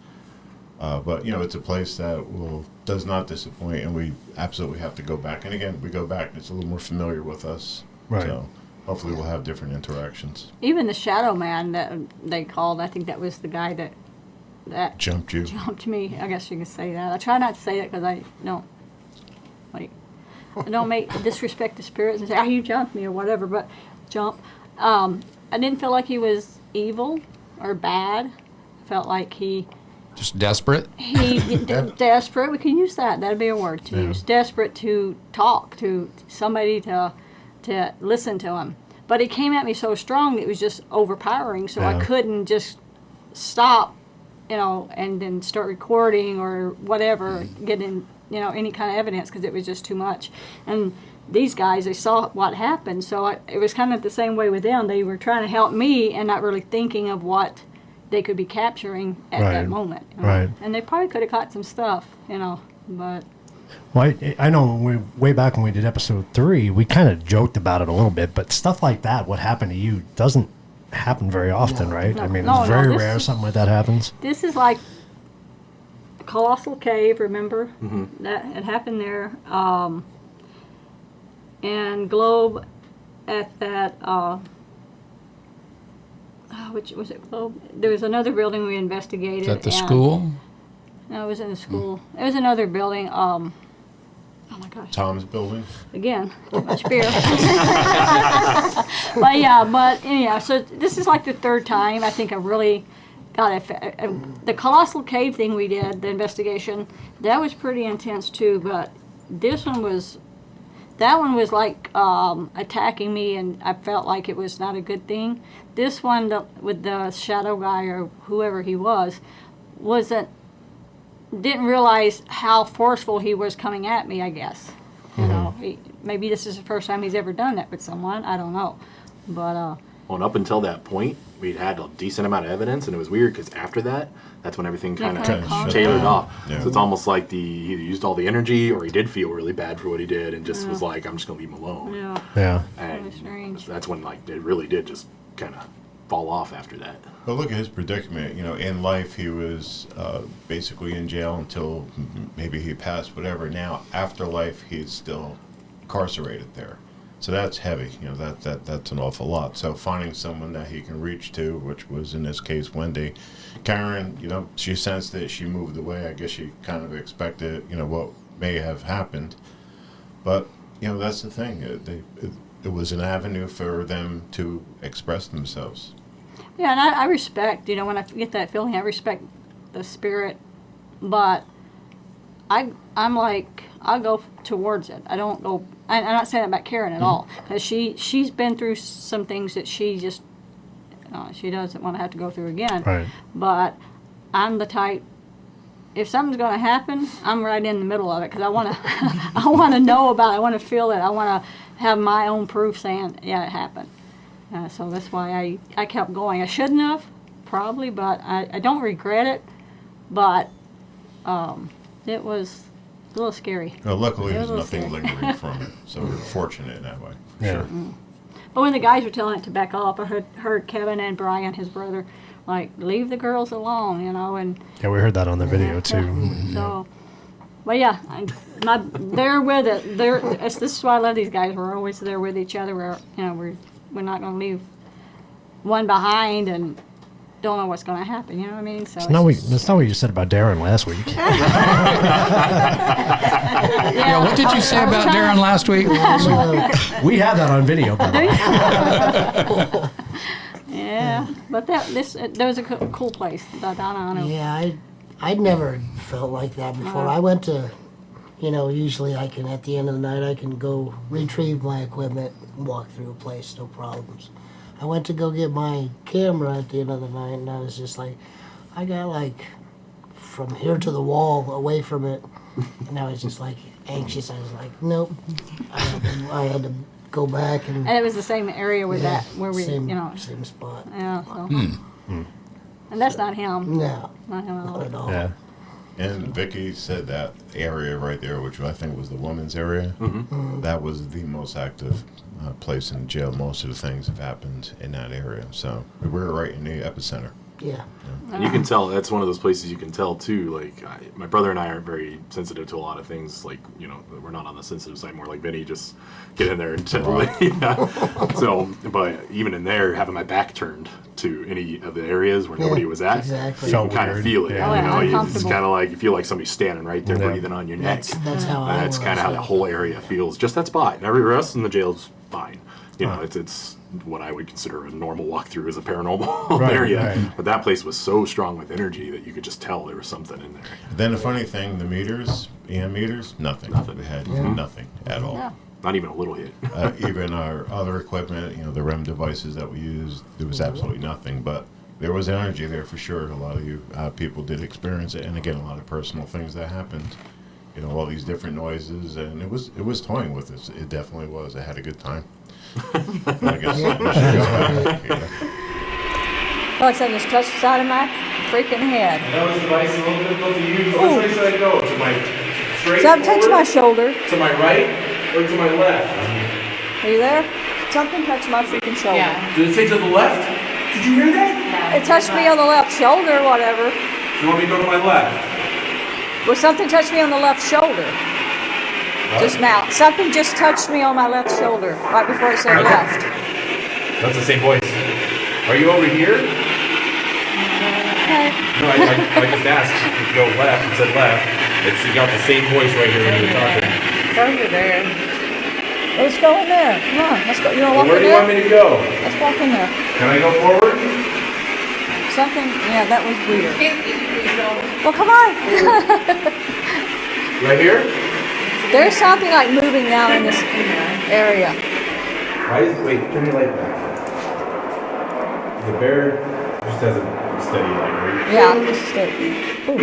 But it's a place that does not disappoint, and we absolutely have to go back. And again, we go back; it's a little more familiar with us. Right. So hopefully, we'll have different interactions. Even the Shadow Man that they called, I think that was the guy that Jumped you. Jumped me. I guess you could say that. I try not to say that because I don't disrespect the spirits and say, "Oh, you jumped me" or whatever. But jump. I didn't feel like he was evil or bad. I felt like he. Just desperate? Desperate. We can use that. That'd be a word to use. Desperate to talk to somebody to listen to him. But he came at me so strong it was just overpowering. So I couldn't just stop, and then start recording or whatever, getting any kind of evidence because it was just too much. And these guys, they saw what happened. So it was kind of the same way with them. They were trying to help me and not really thinking of what they could be capturing at that moment. Right. And they probably could have caught some stuff, but... Well, I know way back when we did episode 3, we kind of joked about it a little bit, but stuff like that, what happened to you, doesn't happen very often, right? I mean, it's very rare something like that happens. This is like a colossal cave, remember? Mm-hmm. That it happened there. And Globe at that... which was it? Globe? There was another building we investigated. Is that the school? No, it was in the school. It was another building. Oh my gosh. Tom's building. Again, too much beer. But anyhow, so this is like the third time I think I really got the colossal cave thing we did, the investigation. That was pretty intense too. But this one was. That one was like attacking me, and I felt like it was not a good thing. This one, with the shadow guy or whoever he was, didn't realize how forceful he was coming at me, I guess. Maybe this is the first time he's ever done that with someone. I don't know. But well, and up until that point, we'd had a decent amount of evidence, and it was weird because after that, that's when everything kind of tailored off. Yeah. So it's almost like he either used all the energy or he did feel really bad for what he did and just was like, I'm just going to leave him alone. Yeah. And that's when it really did just kind of fall off after that. But look at his predicament. In life he was basically in jail until maybe he passed, whatever. Now, after life, he's still incarcerated there. So that's heavy. That's an awful lot. So finding someone that he can reach to, which was in this case Wendy, Karen, she sensed it. She moved away. I guess she kind of expected, what may have happened. But that's the thing. It was an avenue for them to express themselves. Yeah, and I respect. When I get that feeling, I respect the spirit, but I'm like, I'll go towards it. I don't go. I'm not saying that about Karen at all, because she's been through some things that she just she doesn't want to have to go through again. Right. But I'm the type. If something's going to happen, I'm right in the middle of it because I want to. I want to know about it. I want to feel it. I want to have my own proof saying, yeah, it happened. So that's why I kept going. I shouldn't have, probably, but I don't regret it. But it was a little scary. Well, luckily, there's nothing lingering from it, so we're fortunate in that way. Yeah. Sure. But when the guys were telling it to back off, I heard Kevin and Brian, his brother, like, leave the girls alone, and Yeah, we heard that on the video too. so, but yeah, they're with it. This is why I love these guys. We're always there with each other. We're not going to leave one behind and don't know what's going to happen. You know what I mean? So that's not what you said about Darren last week. Yeah, what did you say about Darren last week? We had that on video, by the way. Yeah, but that was a cool place. I don't know. Yeah, I'd never felt like that before. I went to, usually I can, at the end of the night, I can go retrieve my equipment and walk through a place, no problems. I went to go get my camera at the end of the night, and I was just like, I got like from here to the wall away from it, and I was just like anxious. I was like, nope. I had to go back and it was the same area with where we, same spot. Yeah. So. And that's not him. No, not him at all. Yeah. And Vicky said that area right there, which I think was the women's area, that was the most active place in the jail. Most of the things have happened in that area. So we were right in the epicenter. Yeah. And you can tell, that's one of those places you can tell too, like my brother and I aren't very sensitive to a lot of things, like, we're not on the sensitive side, more like Vinny, just get in there and So, but even in there, having my back turned to any of the areas where nobody was at, exactly. you can kind of feel it. Yeah. It's kind of like, you feel like somebody's standing right there breathing on your neck. That's how I That's kind of how the whole area feels, just that spot. And everywhere else in the jail's fine. It's what I would consider a normal walkthrough as a paranormal area. Right. But that place was so strong with energy that you could just tell there was something in there. Then the funny thing, the meters, EM meters, nothing. We had nothing at all. Yeah. Not even a little hit. Even our other equipment, the REM devices that we used, there was absolutely nothing. But there was energy there for sure. A lot of you people did experience it. And again, a lot of personal things that happened. All these different noises. And it was toying with us. It definitely was. I had a good time. I guess All of a sudden, just touched the side of my freaking head. That was the device a little difficult to use. Which way should I go? To my straight Something touched my shoulder. To my right or to my left? Are you there? Something touched my freaking shoulder. Yeah. Did it say to the left? Did you hear that? It touched me on the left shoulder, whatever. You want me to go to my left? Well, something touched me on the left shoulder. Just now. Something just touched me on my left shoulder right before it said left. That's the same voice. Are you over here? Okay. No, I just asked. If you go left, it said left. You got the same voice right here when you were talking. Over there. Let's go in there. Come on. Let's go. You want to walk Where in do you there? want me to go? Let's walk in there. Can I go forward? Something. Yeah, that was weird. Well, come on. Right here? There's something like moving now in this area. Wait, turn your light back. The bear just has a steady light, right? Yeah, just steady. Ooh.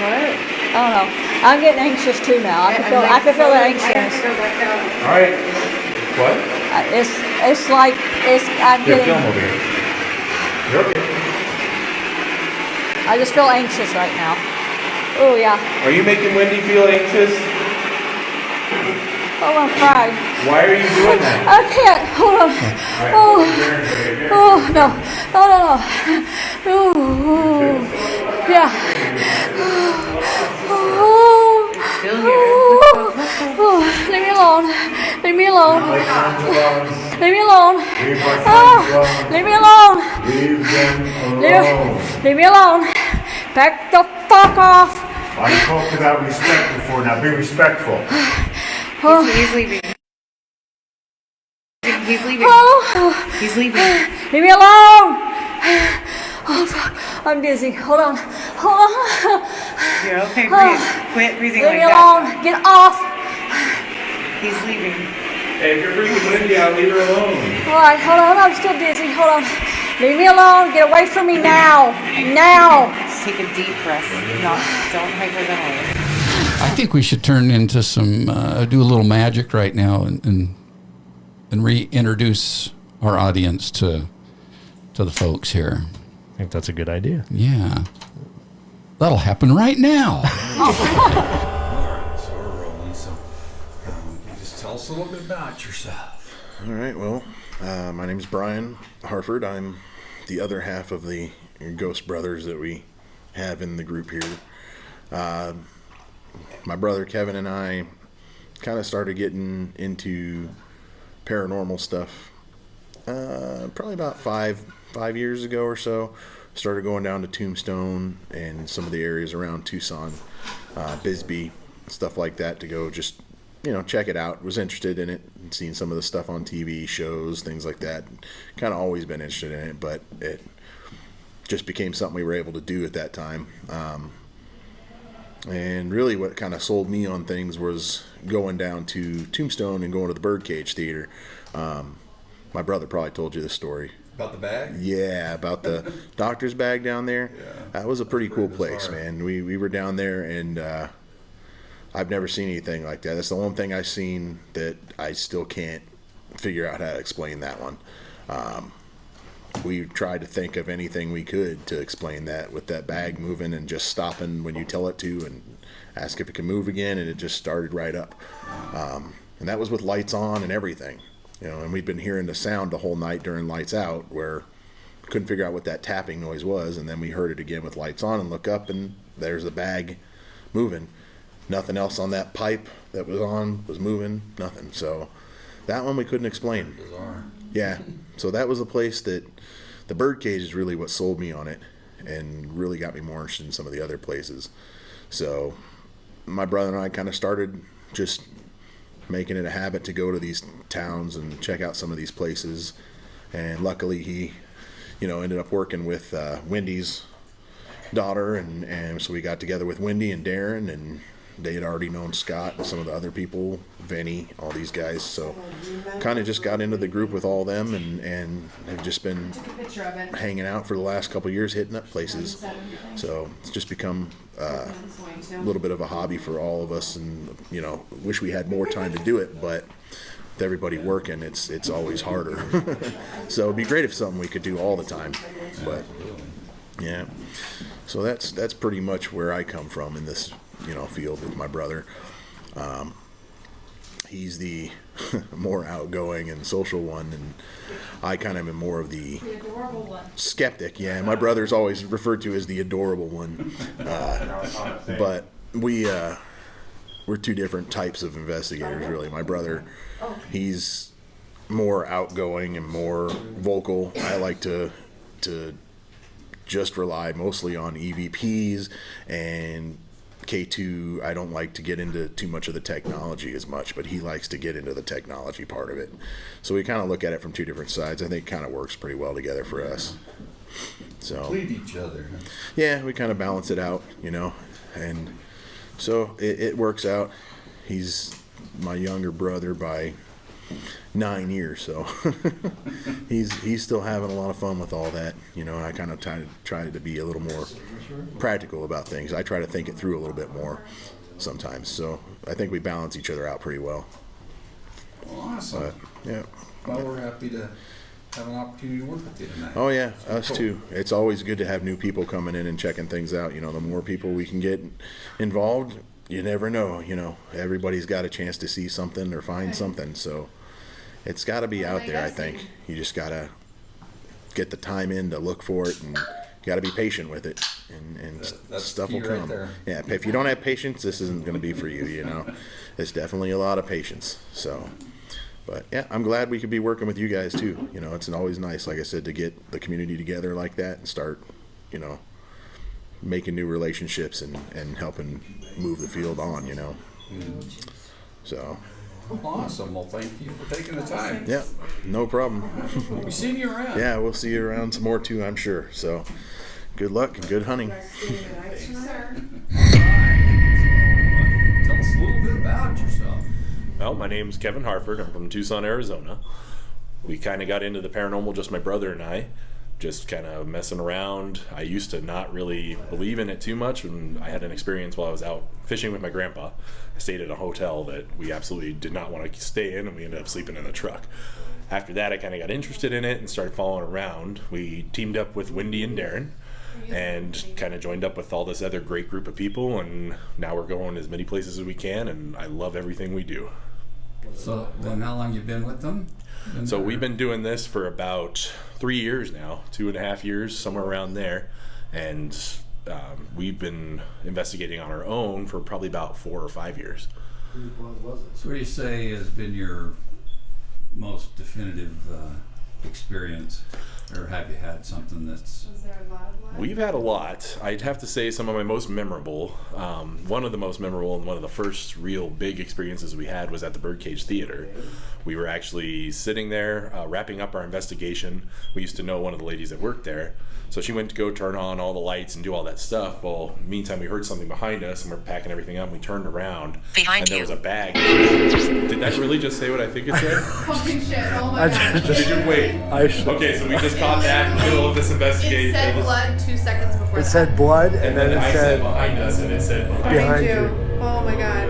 What? I don't know. I'm getting anxious too now. I can feel that anxiousness. All right. What? It's like I'm Here, getting. film over here. You're okay. I just feel anxious right now. Oh yeah. Are you making Wendy feel anxious? Oh, I'm crying. Why are you doing that? I can't. Hold on. No. Oh, yeah. Still here. Leave me alone. Leave me alone. Leave me alone. Leave me alone. Leave me alone. Back the fuck off. I talked about respect before. Now be respectful. He's leaving. He's leaving. He's leaving. Leave me alone. Oh, fuck. I'm dizzy. Hold on. You're okay, breathe. Quit breathing Leave like me that. alone. Get off. He's leaving. Hey, if you're freaking Wendy out, leave her alone. All right, hold on. I'm still dizzy. Hold on. Leave me alone. Get away from me now. Now. Just take a deep breath. Don't hyperventilate. I think we should turn into some, do a little magic right now and reintroduce our audience to the folks here. I think that's a good idea. Yeah. That'll happen right now. All right, so we're rolling. So, just tell us a little bit about yourself. All right, well, my name's Brian Harford. I'm the other half of the Ghost Brothers that we have in the group here. My brother Kevin and I kind of started getting into paranormal stuff probably about five years ago or so. Started going down to Tombstone and some of the areas around Tucson, Bisbee, stuff like that to go just, check it out. Was interested in it and seen some of the stuff on TV shows, things like that. Kind of always been interested in it, but it just became something we were able to do at that time. And really what kind of sold me on things was going down to Tombstone and going to the Birdcage Theater. My brother probably told you this story. About the bag? Yeah, about the doctor's bag down there. Yeah. That was a pretty cool place, man. We were down there, and I've never seen anything like that. That's the one thing I've seen that I still can't figure out how to explain that one. We tried to think of anything we could to explain that with that bag moving and just stopping when you tell it to and ask if it can move again, and it just started right up. And that was with lights on and everything. And we'd been hearing the sound the whole night during lights out where we couldn't figure out what that tapping noise was, and then we heard it again with lights on and look up, and there's the bag moving. Nothing else on that pipe that was on was moving, nothing. So that one we couldn't explain. Bizarre. Yeah, so that was a place that the Birdcage is really what sold me on it and really got me more interested in some of the other places. So my brother and I kind of started just making it a habit to go to these towns and check out some of these places. And luckily he, ended up working with Wendy's daughter, and so we got together with Wendy and Darren, and they had already known Scott and some of the other people, Vinny, all these guys. So kind of just got into the group with all them, and have just been hanging out for the last couple of years, hitting up places. So it's just become a little bit of a hobby for all of us, and wish we had more time to do it, but with everybody working, it's always harder. So it'd be great if something we could do all the time, but yeah. So that's pretty much where I come from in this field with my brother. He's the more outgoing and social one, and I kind of am more of the skeptic. Yeah, my brother's always referred to as the adorable one. But we're two different types of investigators, really. My brother, he's more outgoing and more vocal. I like to just rely mostly on EVPs and K2. I don't like to get into too much of the technology as much, but he likes to get into the technology part of it. So we kind of look at it from two different sides. I think it kind of works pretty well together for us. So complete each other. Yeah, we kind of balance it out, and so it works out. He's my younger brother by 9 years, so he's still having a lot of fun with all that. I kind of try to be a little more practical about things. I try to think it through a little bit more sometimes, so I think we balance each other out pretty well. Awesome. But, yeah. Well, we're happy to have an opportunity to work with you tonight. Oh yeah, us too. It's always good to have new people coming in and checking things out. The more people we can get involved, you never know. Everybody's got a chance to see something or find something, so it's got to be out there. I think you just got to get the time in to look for it, and you got to be patient with it, and that's stuff will right come. there. Yeah, if you don't have patience, this isn't going to be for you. It's definitely a lot of patience. So, but yeah, I'm glad we could be working with you guys too. It's always nice, like I said, to get the community together like that and start, making new relationships and helping move the field on. So. Awesome. Well, thank you for taking the time. Yeah, no problem. We'll be seeing you around. Yeah, we'll see you around some more too, I'm sure. So, good luck and good hunting. Tell us a little bit about yourself. Well, my name's Kevin Harford. I'm from Tucson, Arizona. We kind of got into the paranormal, just my brother and I, just kind of messing around. I used to not really believe in it too much, and I had an experience while I was out fishing with my grandpa. I stayed at a hotel that we absolutely did not want to stay in, and we ended up sleeping in the truck. After that, I kind of got interested in it and started following around. We teamed up with Wendy and Darren and kind of joined up with all this other great group of people, and now we're going as many places as we can, and I love everything we do. So then how long you been with them? So we've been doing this for about 3 years now, 2.5 years, somewhere around there. And we've been investigating on our own for probably about 4 or 5 years. So what do you say has been your most definitive experience? Or have you had something that's... Was there a lot of blood? We've had a lot. I'd have to say some of my most memorable, one of the most memorable and one of the first real big experiences we had was at the Birdcage Theater. We were actually sitting there wrapping up our investigation. We used to know one of the ladies that worked there. So she went to go turn on all the lights and do all that stuff. Well, meantime, we heard something behind us, and we're packing everything up. We turned around, and there was a bag. Did that really just say what I think it said? Fucking shit, oh my god. Did you wait? Okay, so we just caught that in the middle of this investigation. It said blood 2 seconds before It that. said blood, and then I it said behind us, and it said behind you. Oh my god.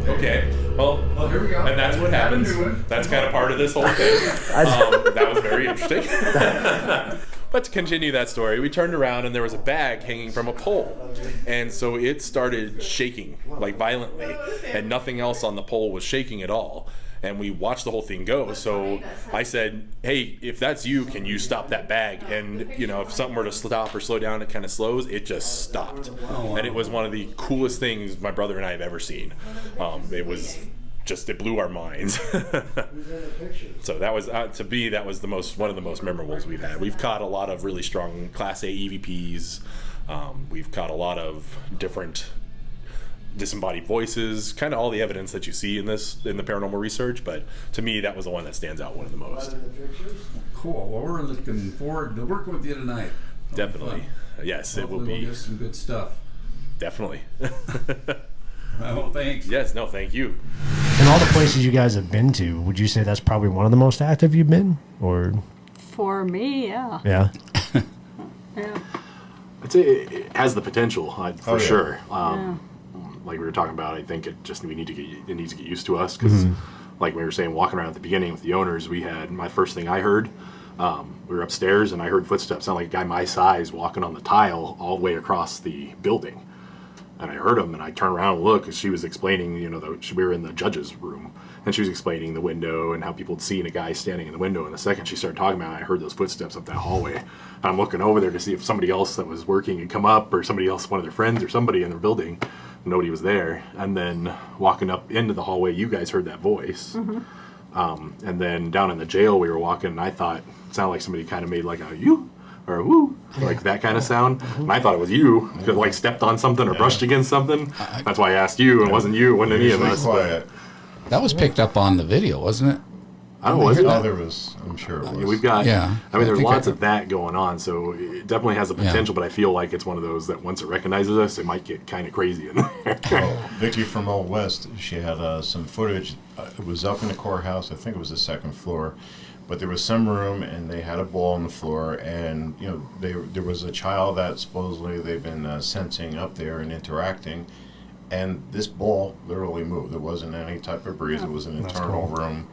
Okay, well, here we go. And that's what happens. That's kind of part of this whole thing. That was very interesting. But to continue that story, we turned around and there was a bag hanging from a pole. And so it started shaking, like violently, and nothing else on the pole was shaking at all. And we watched the whole thing go. So I said, hey, if that's you, can you stop that bag? And, you know, if something were to stop or slow down, it kind of slows. It just stopped. And it was one of the coolest things my brother and I have ever seen. It was just, it blew our minds. So that was, to me, that was one of the most memorables we've had. We've caught a lot of really strong Class A EVPs. We've caught a lot of different disembodied voices, kind of all the evidence that you see in the paranormal research, but to me that was the one that stands out one of the most. Cool. Well, we're looking forward to working with you tonight. Definitely. Yes, hopefully it will be. We'll get some good stuff. Definitely. Well, thanks. Yes, no, thank you. And all the places you guys have been to, would you say that's probably one of the most active you've been? Or For me, yeah. Yeah. Yeah. I'd say it has the potential, for sure. Yeah. Like we were talking about, I think it needs to get used to us because, like we were saying, walking around at the beginning with the owners, my first thing I heard, we were upstairs and I heard footsteps, sound like a guy my size walking on the tile all the way across the building. And I heard him, and I turned around and looked, because she was explaining, we were in the judge's room, and she was explaining the window and how people had seen a guy standing in the window. And the second she started talking about it, I heard those footsteps up that hallway. And I'm looking over there to see if somebody else that was working had come up, or somebody else, one of their friends, or somebody in their building. Nobody was there. And then walking up into the hallway, you guys heard that voice. And then down in the jail, we were walking, and I thought it sounded like somebody kind of made like a you or a woo, like that kind of sound. And I thought it was you, because like stepped on something or brushed against something. That's why I asked you, and it wasn't you, it wasn't any of us. That was picked up on the video, wasn't it? I don't know, was it? Oh, there was, I'm sure it was. We've got, Yeah. I mean, there's lots of that going on, so it definitely has the potential, but I feel like it's one of those that once it recognizes us, it might get kind of crazy in there. Well, Vicky from Old West, she had some footage. It was up in the courthouse. I think it was the second floor. But there was some room, and they had a ball on the floor, and there was a child that supposedly they've been sensing up there and interacting, and this ball literally moved. There wasn't any type of breeze. It was an internal room,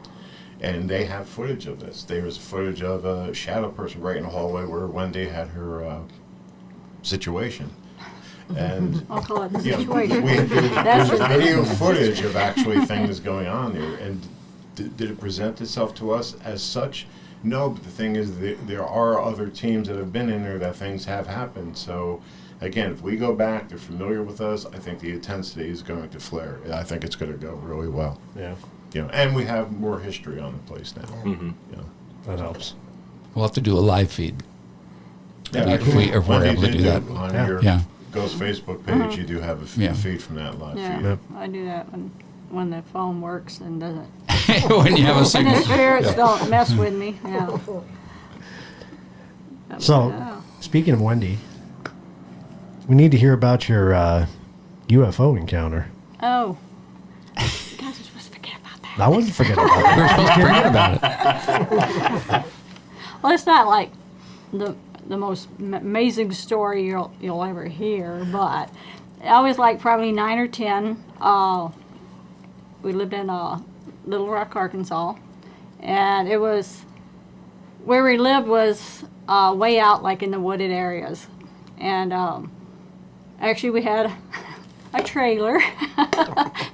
and they have footage of this. There was footage of a shadow person right in the hallway where Wendy had her situation. And I'll call it the you know, situation. there's video footage of actually things going on there, and did it present itself to us as such? No, but the thing is, there are other teams that have been in there that things have happened. So, again, if we go back, they're familiar with us, I think the intensity is going to flare. I think it's going to go really well. Yeah. And we have more history on the place now. Mm-hmm. That helps. We'll have to do a live feed. Yeah, if we're able to do that. On your Ghost Facebook page, you do have a feed from that live feed. Yeah, I do that when the phone works and doesn't. When you have a signal. And the spirits don't mess with me. Yeah. So, speaking of Wendy, we need to hear about your UFO encounter. Oh. You guys are supposed to forget about that. I wasn't forgetting about it. We're supposed to forget about it. Well, it's not like the most amazing story you'll ever hear, but I was like probably 9 or 10. We lived in Little Rock, Arkansas, and it was where we lived was way out, like in the wooded areas, and actually we had a trailer.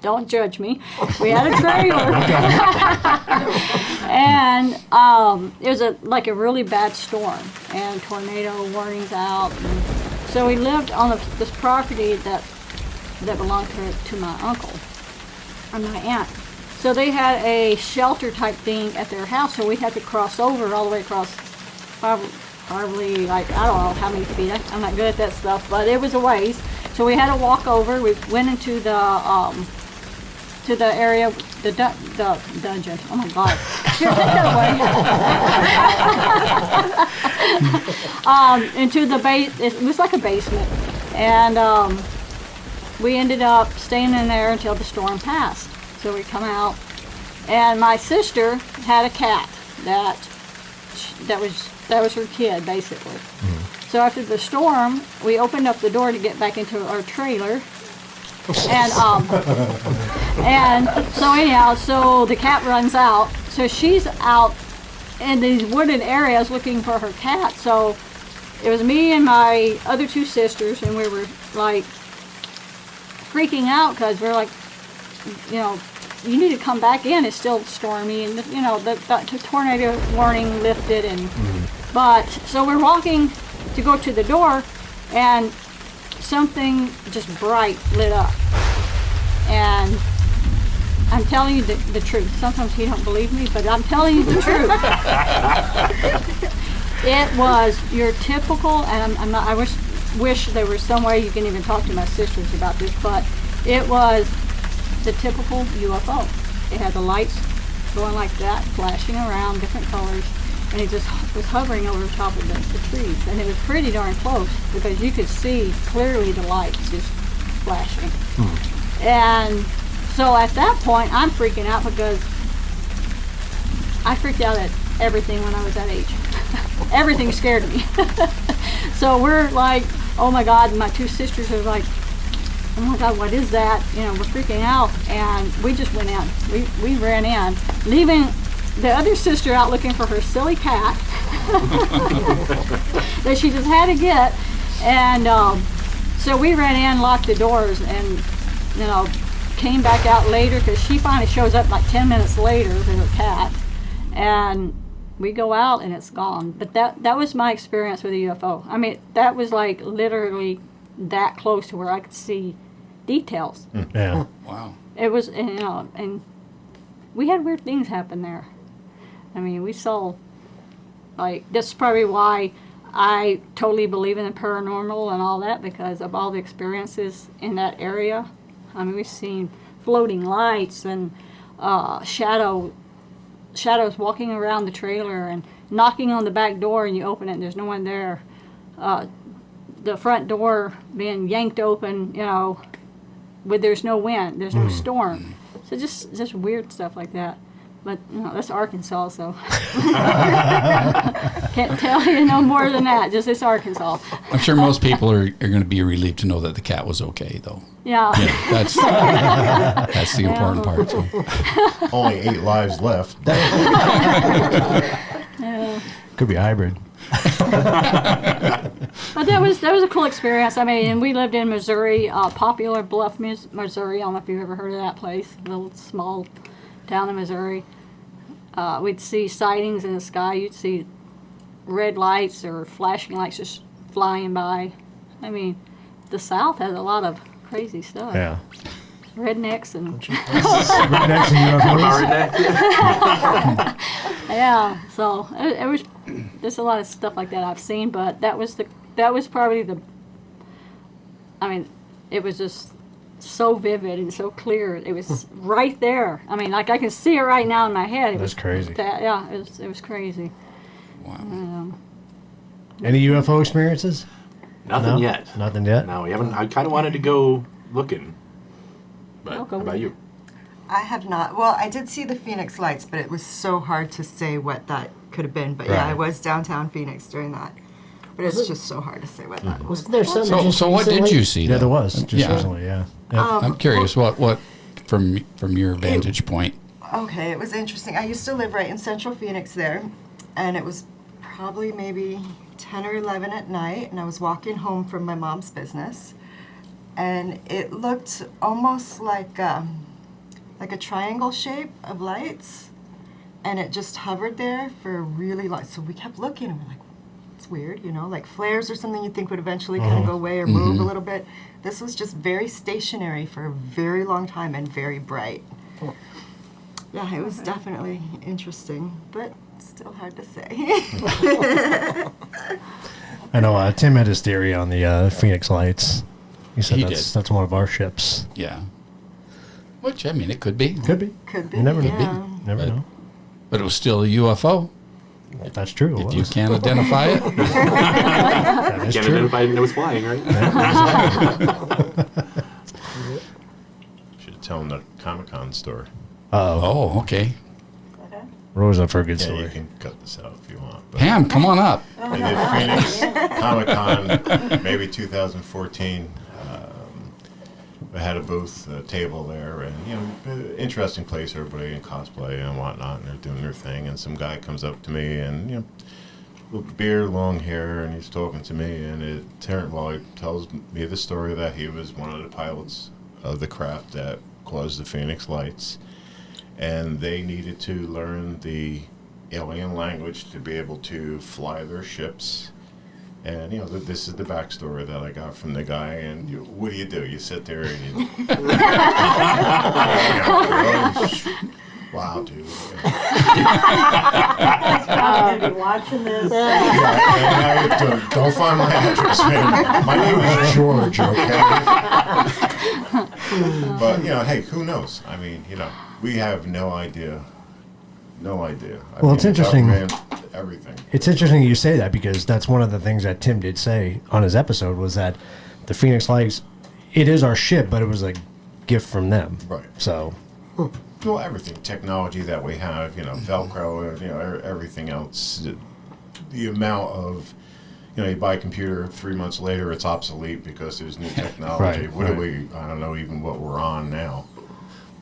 Don't judge me. We had a trailer. And it was like a really bad storm, and tornado warnings out. And so we lived on this property that belonged to my uncle and my aunt. So they had a shelter type thing at their house, so we had to cross over all the way across, probably like, I don't know how many feet. I'm not good at that stuff, but it was a ways. So we had to walk over. We went into the area, the dungeon. Oh my God! Into the base. It was like a basement, and we ended up staying in there until the storm passed. So we come out, and my sister had a cat that was her kid, basically. So after the storm, we opened up the door to get back into our trailer, and so anyhow, so the cat runs out. So she's out in these wooded areas looking for her cat. So it was me and my other two sisters, and we were like freaking out because we're like, you know, you need to come back in. It's still stormy, and you know the tornado warning lifted, and but so we're walking to go to the door, and something just bright lit up, and I'm telling you the truth. Sometimes you don't believe me, but I'm telling you the truth. It was your typical, and I'm not. I wish there was some way you can even talk to my sisters about this, but it was the typical UFO. It had the lights going like that, flashing around, different colors, and it just was hovering over the top of the trees. And it was pretty darn close because you could see clearly the lights just flashing. And so at that point, I'm freaking out because I freaked out at everything when I was that age. Everything scared me. So we're like, oh my God, and my two sisters are like, oh my God, what is that? You know, we're freaking out, and we just went in. We ran in, leaving the other sister out looking for her silly cat that she just had to get. And so we ran in, locked the doors, and you know, came back out later because she finally shows up like 10 minutes later with her cat, and we go out and it's gone. But that was my experience with a UFO. I mean, that was like literally that close to where I could see details. Yeah. Wow. It was, you know, and we had weird things happen there. I mean, we saw, like, that's probably why I totally believe in the paranormal and all that, because of all the experiences in that area. I mean, we've seen floating lights and shadows walking around the trailer and knocking on the back door, and you open it and there's no one there. The front door being yanked open, you know, there's no wind, there's no storm. So just weird stuff like that. But you know, that's Arkansas, so can't tell you no more than that. Just it's Arkansas. I'm sure most people are going to be relieved to know that the cat was okay, though. Yeah. That's the important part. So. Only 8 lives left. Yeah. Could be hybrid. But that was a cool experience. I mean, and we lived in Missouri, Popular Bluff, Missouri. I don't know if you've ever heard of that place. A little small town in Missouri. We'd see sightings in the sky. You'd see red lights or flashing lights just flying by. I mean, the South has a lot of crazy stuff. Yeah. Rednecks and Rednecks and UFOs. Yeah, so it was. There's a lot of stuff like that I've seen, but that was probably the. I mean, it was just so vivid and so clear. It was right there. I mean, like I can see it right now in my head. That's crazy. Yeah, it was crazy. Wow. Any UFO experiences? Nothing yet. Nothing yet? No, we haven't. I kind of wanted to go looking. But I'll go how about with you? I have not. Well, I did see the Phoenix lights, but it was so hard to say what that could have been. But yeah, I was downtown Phoenix during that. But it's just so hard to say what that was. Wasn't there something So what did you see? Yeah, there was. Just Yeah. recently, yeah. I'm curious. What from your vantage point? Okay, it was interesting. I used to live right in central Phoenix there, and it was probably maybe 10 or 11 at night, and I was walking home from my mom's business, and it looked almost like a triangle shape of lights, and it just hovered there for a really long. So we kept looking, and we're like, it's weird, like flares or something you'd think would eventually kind of go away or move a little bit. This was just very stationary for a very long time and very bright. Yeah, it was definitely interesting, but still hard to say. I know Tim had his theory on the Phoenix Lights. He said He that's one of our ships. Yeah. Which, I mean, it could be. Could be. Could be. You never yeah. know. Never know. But it was still a UFO. That's true. If you can't identify it. That is Can't true. identify it and it was flying, right? Should tell them the Comic-Con story. Oh, okay. We're always up for a good Yeah, story. you can cut this out if you want. But Pam, come on up. they did Phoenix Comic-Con, maybe 2014. We had a booth, a table there, and interesting place. Everybody in cosplay and whatnot, and they're doing their thing. And some guy comes up to me, and with beard, long hair, and he's talking to me. And he tells me the story that he was one of the pilots of the craft that caused the Phoenix Lights, and they needed to learn the alien language to be able to fly their ships. And this is the backstory that I got from the guy. And what do? You sit there and you, wow, dude. Be watching this. Don't find my address, man. My name is George. Okay. But hey, who knows? I mean, we have no idea. No idea. Well, it's interesting. Everything. It's interesting you say that, because that's one of the things that Tim did say on his episode, was that the Phoenix Lights, it is our ship, but it was a gift from them. Right. So. Well, everything, technology that we have, Velcro, everything else. The amount of, you buy a computer, 3 months later it's obsolete because there's new technology. Right, What are we? I don't know even what we're on now.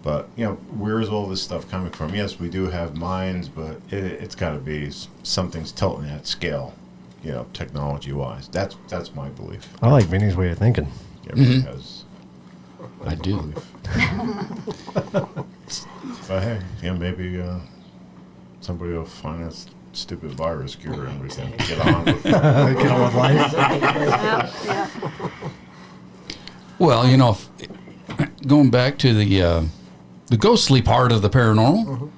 But where is all this stuff coming from? Yes, we do have minds, but it's got to be something's tilting at scale, technology-wise. That's my belief. I like Vinny's way of thinking. Everybody has. I do. But hey, maybe somebody will find that stupid virus cure and we can get on with life. Well, going back to the ghostly part of the paranormal,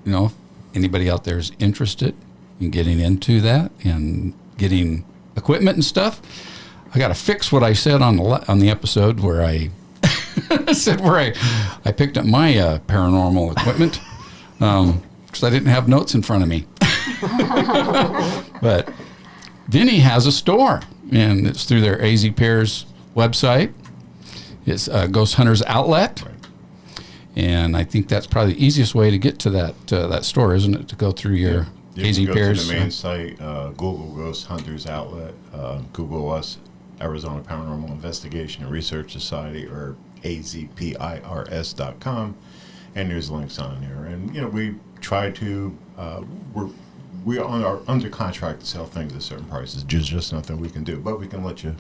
if anybody out there is interested in getting into that and getting equipment and stuff, I got to fix what I said on the episode where I said I picked up my paranormal equipment because I didn't have notes in front of me. But Vinny has a store, and it's through their AZPIRS website. It's Ghost Hunters Outlet. And I think that's probably the easiest way to get to that store, isn't it? To go through your AZPIRS. Go to the main site, Google Ghost Hunters Outlet, Google us, Arizona Paranormal Investigation and Research Society, or AZPIRS.com, and there's links on there. And we try to we are under contract to sell things at certain prices. Just nothing we can do, but we can let you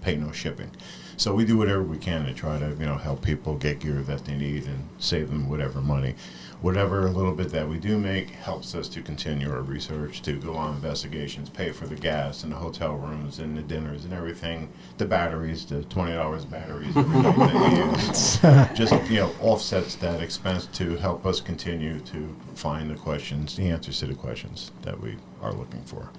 pay no shipping. So we do whatever we can to try to help people get gear that they need and save them whatever money. Whatever little bit that we do make helps us to continue our research, to go on investigations, pay for the gas and the hotel rooms and the dinners and everything, the batteries, the $20 batteries, everything that we use. Just offsets that expense to help us continue to find the answers to the questions that we are looking for.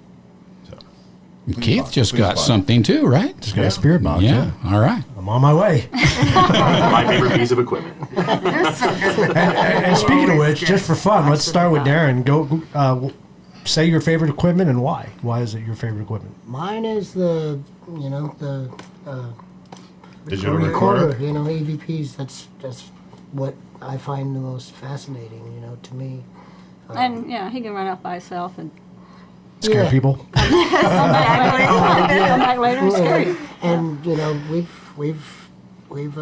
Keith just got something too, right? Just got a spirit box. Yeah. All right. I'm on my way. My favorite piece of equipment. And speaking of which, just for fun, let's start with Darren. Go say your favorite equipment and why. Why is it your favorite equipment? Mine is the digital recorder. EVPs. That's what I find the most fascinating. To me. And he can run off by himself and scare people. Exactly. Come back later and scare you. And we've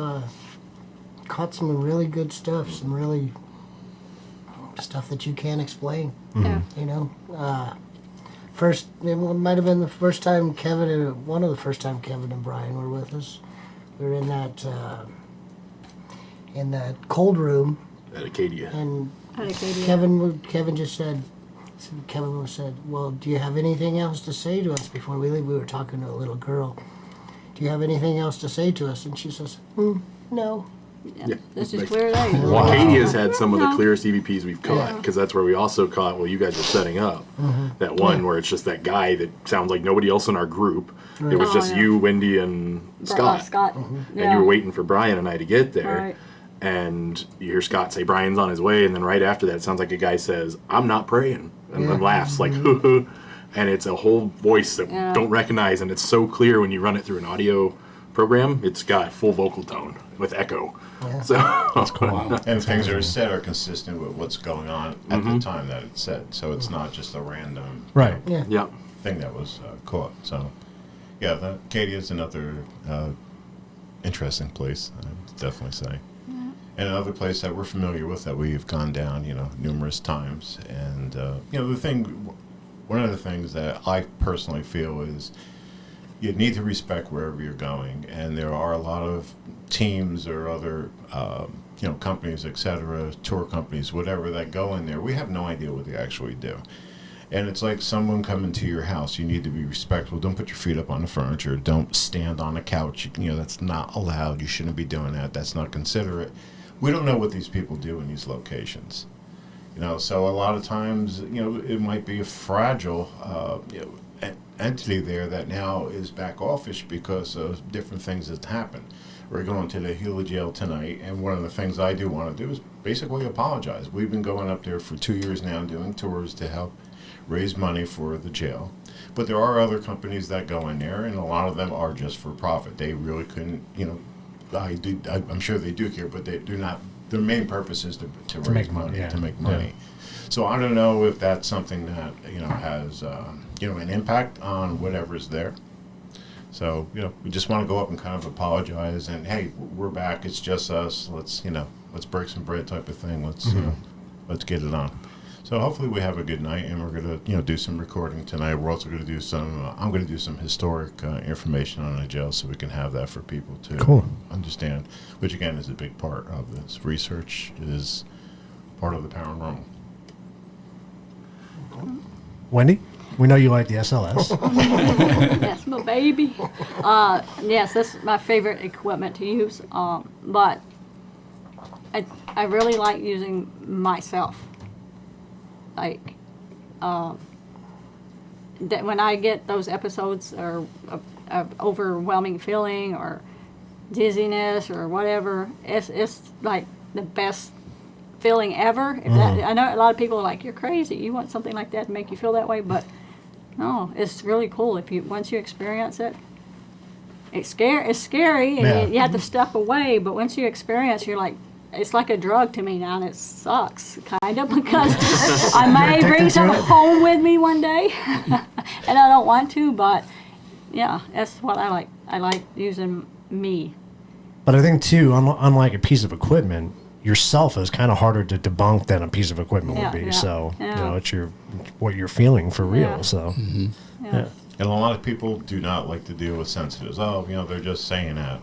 caught some really good stuff, some really stuff that you can't explain. Yeah. First, it might have been the first time one of the first time Kevin and Brian were with us. we were in that cold room. At Acadia. And At Acadia. Kevin just said, well, do you have anything else to say to us before we leave? We were talking to a little girl. Do you have anything else to say to us? And she says, no. Yeah. This is clear as day. Wow. Acadia's had some of the clearest EVPs we've caught, because that's where we also caught, you guys were setting up, that one where it's just that guy that sounds like nobody else in our group. Right. It was just you, Wendy, and Scott. Yeah. And you were waiting for Brian and I to get there. Right. And you hear Scott say Brian's on his way, and then right after that it sounds like a guy says, I'm not praying, and then laughs like, hoo. And it's a whole voice that don't recognize, and it's so clear when you run it through an audio program. It's got full vocal tone with echo. Yeah. So that's cool. And things that are said are consistent with what's going on at the time that it's said. So it's not just a random thing that was caught. So yeah, Acadia is another interesting place, I'd definitely say. And another place that we're familiar with, that we've gone down, numerous times. And one of the things that I personally feel is you need to respect wherever you're going. And there are a lot of teams or other, companies, etc., tour companies, whatever, that go in there. We have no idea what they actually do. And it's like someone coming to your house. You need to be respectful. Don't put your feet up on the furniture. Don't stand on the couch. That's not allowed. You shouldn't be doing that. That's not considerate. We don't know what these people do in these locations. So a lot of times, it might be a fragile entity there that now is back office because of different things that happen. We're going to the Gila jail tonight, and one of the things I do want to do is basically apologize. We've been going up there for 2 years now doing tours to help raise money for the jail. But there are other companies that go in there, and a lot of them are just for profit. They really couldn't, I'm sure they do care, but they're not. Their main purpose is to raise money, to make money. Yeah. So I don't know if that's something that has an impact on whatever's there. So we just want to go up and kind of apologize and, hey, we're back. It's just us. Let's break some bread type of thing. Let's get it on. So hopefully we have a good night, and we're going to do some recording tonight. We're also going to do some, I'm going to do some historic information on the jail, so we can have that for people to understand, which again is a big part of this. Research is part of the paranormal. Wendy, we know you like the SLS. Yes, my baby. Yes, that's my favorite equipment to use, but I really like using myself. Like, that when I get those episodes of overwhelming feeling or dizziness or whatever, it's like the best feeling ever. If that, I know a lot of people are like, you're crazy. You want something like that to make you feel that way, but no, it's really cool. Once you experience it, it's scary, and you have to step away. But once you experience, you're like. It's like a drug to me now, and it sucks, kind of, because I may bring something home with me one day, and I don't want to, but, yeah, that's what I like. I like using me. But I think, too, unlike a piece of equipment, yourself is kind of harder to debunk than a piece of equipment would be. So, it's what you're feeling for real, so. Yeah. And a lot of people do not like to deal with sensitives. Oh, they're just saying that.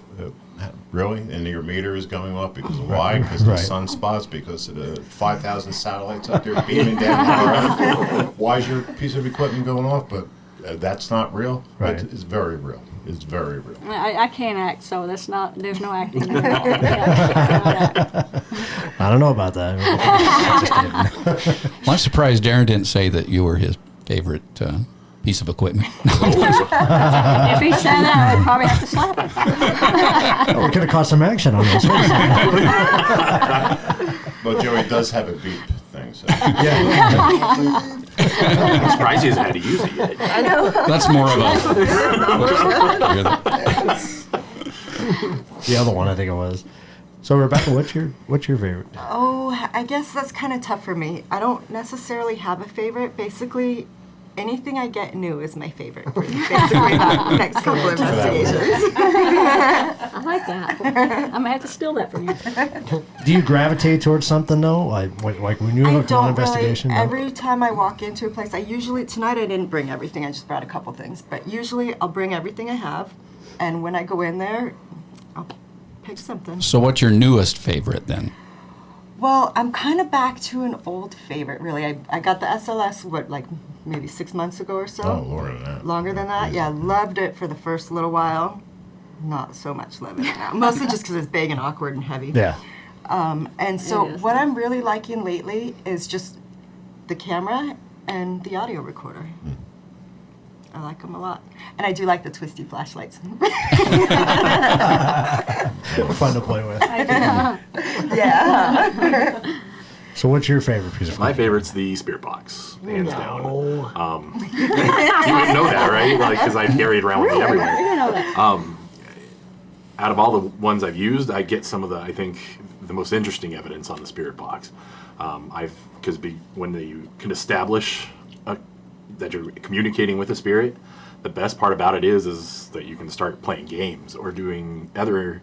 Really? And your meter is going up because of why? Because of the sunspots? Because of the 5,000 satellites up there beaming down? Why is your piece of equipment going off? But that's not real? Right. It's very real. It's very real. I can't act, so there's no acting. I don't know about that. Well, I'm surprised Darren didn't say that you were his favorite piece of equipment. If he said that, I'd probably have to slap him. We could have caught some action on this. But Joey does have a beep thing. So. I'm surprised he hasn't had to use it yet. I know. That's more of the other one, I think it was. So Rebecca, what's your favorite? Oh, I guess that's kind of tough for me. I don't necessarily have a favorite. Basically, anything I get new is my favorite for basically the next couple of investigations. I like that. I'm going to have to steal that from you. Do you gravitate towards something, though? Like when you look at an investigation? Really. Every time I walk into a place, tonight I didn't bring everything, I just brought a couple things. But usually I'll bring everything I have, and when I go in there, pick something. So what's your newest favorite then? Well, I'm kind of back to an old favorite, really. I got the SLS, like maybe 6 months ago or so. Oh, longer than that. Longer than that? Yeah, loved it for the first little while. Not so much loving it now. Mostly just because it's big and awkward and heavy. Yeah. And so what I'm really liking lately is just the camera and the audio recorder. I like them a lot. And I do like the twisty flashlights. Fun to play with. Yeah. So what's your favorite piece of My favorite's the spirit box, hands down. You wouldn't know that, right? Like, because I carry it around with me everywhere. You know that. Out of all the ones I've used, I get some of the, I think, the most interesting evidence on the spirit box. When you can establish that you're communicating with a spirit, the best part about it is that you can start playing games or doing other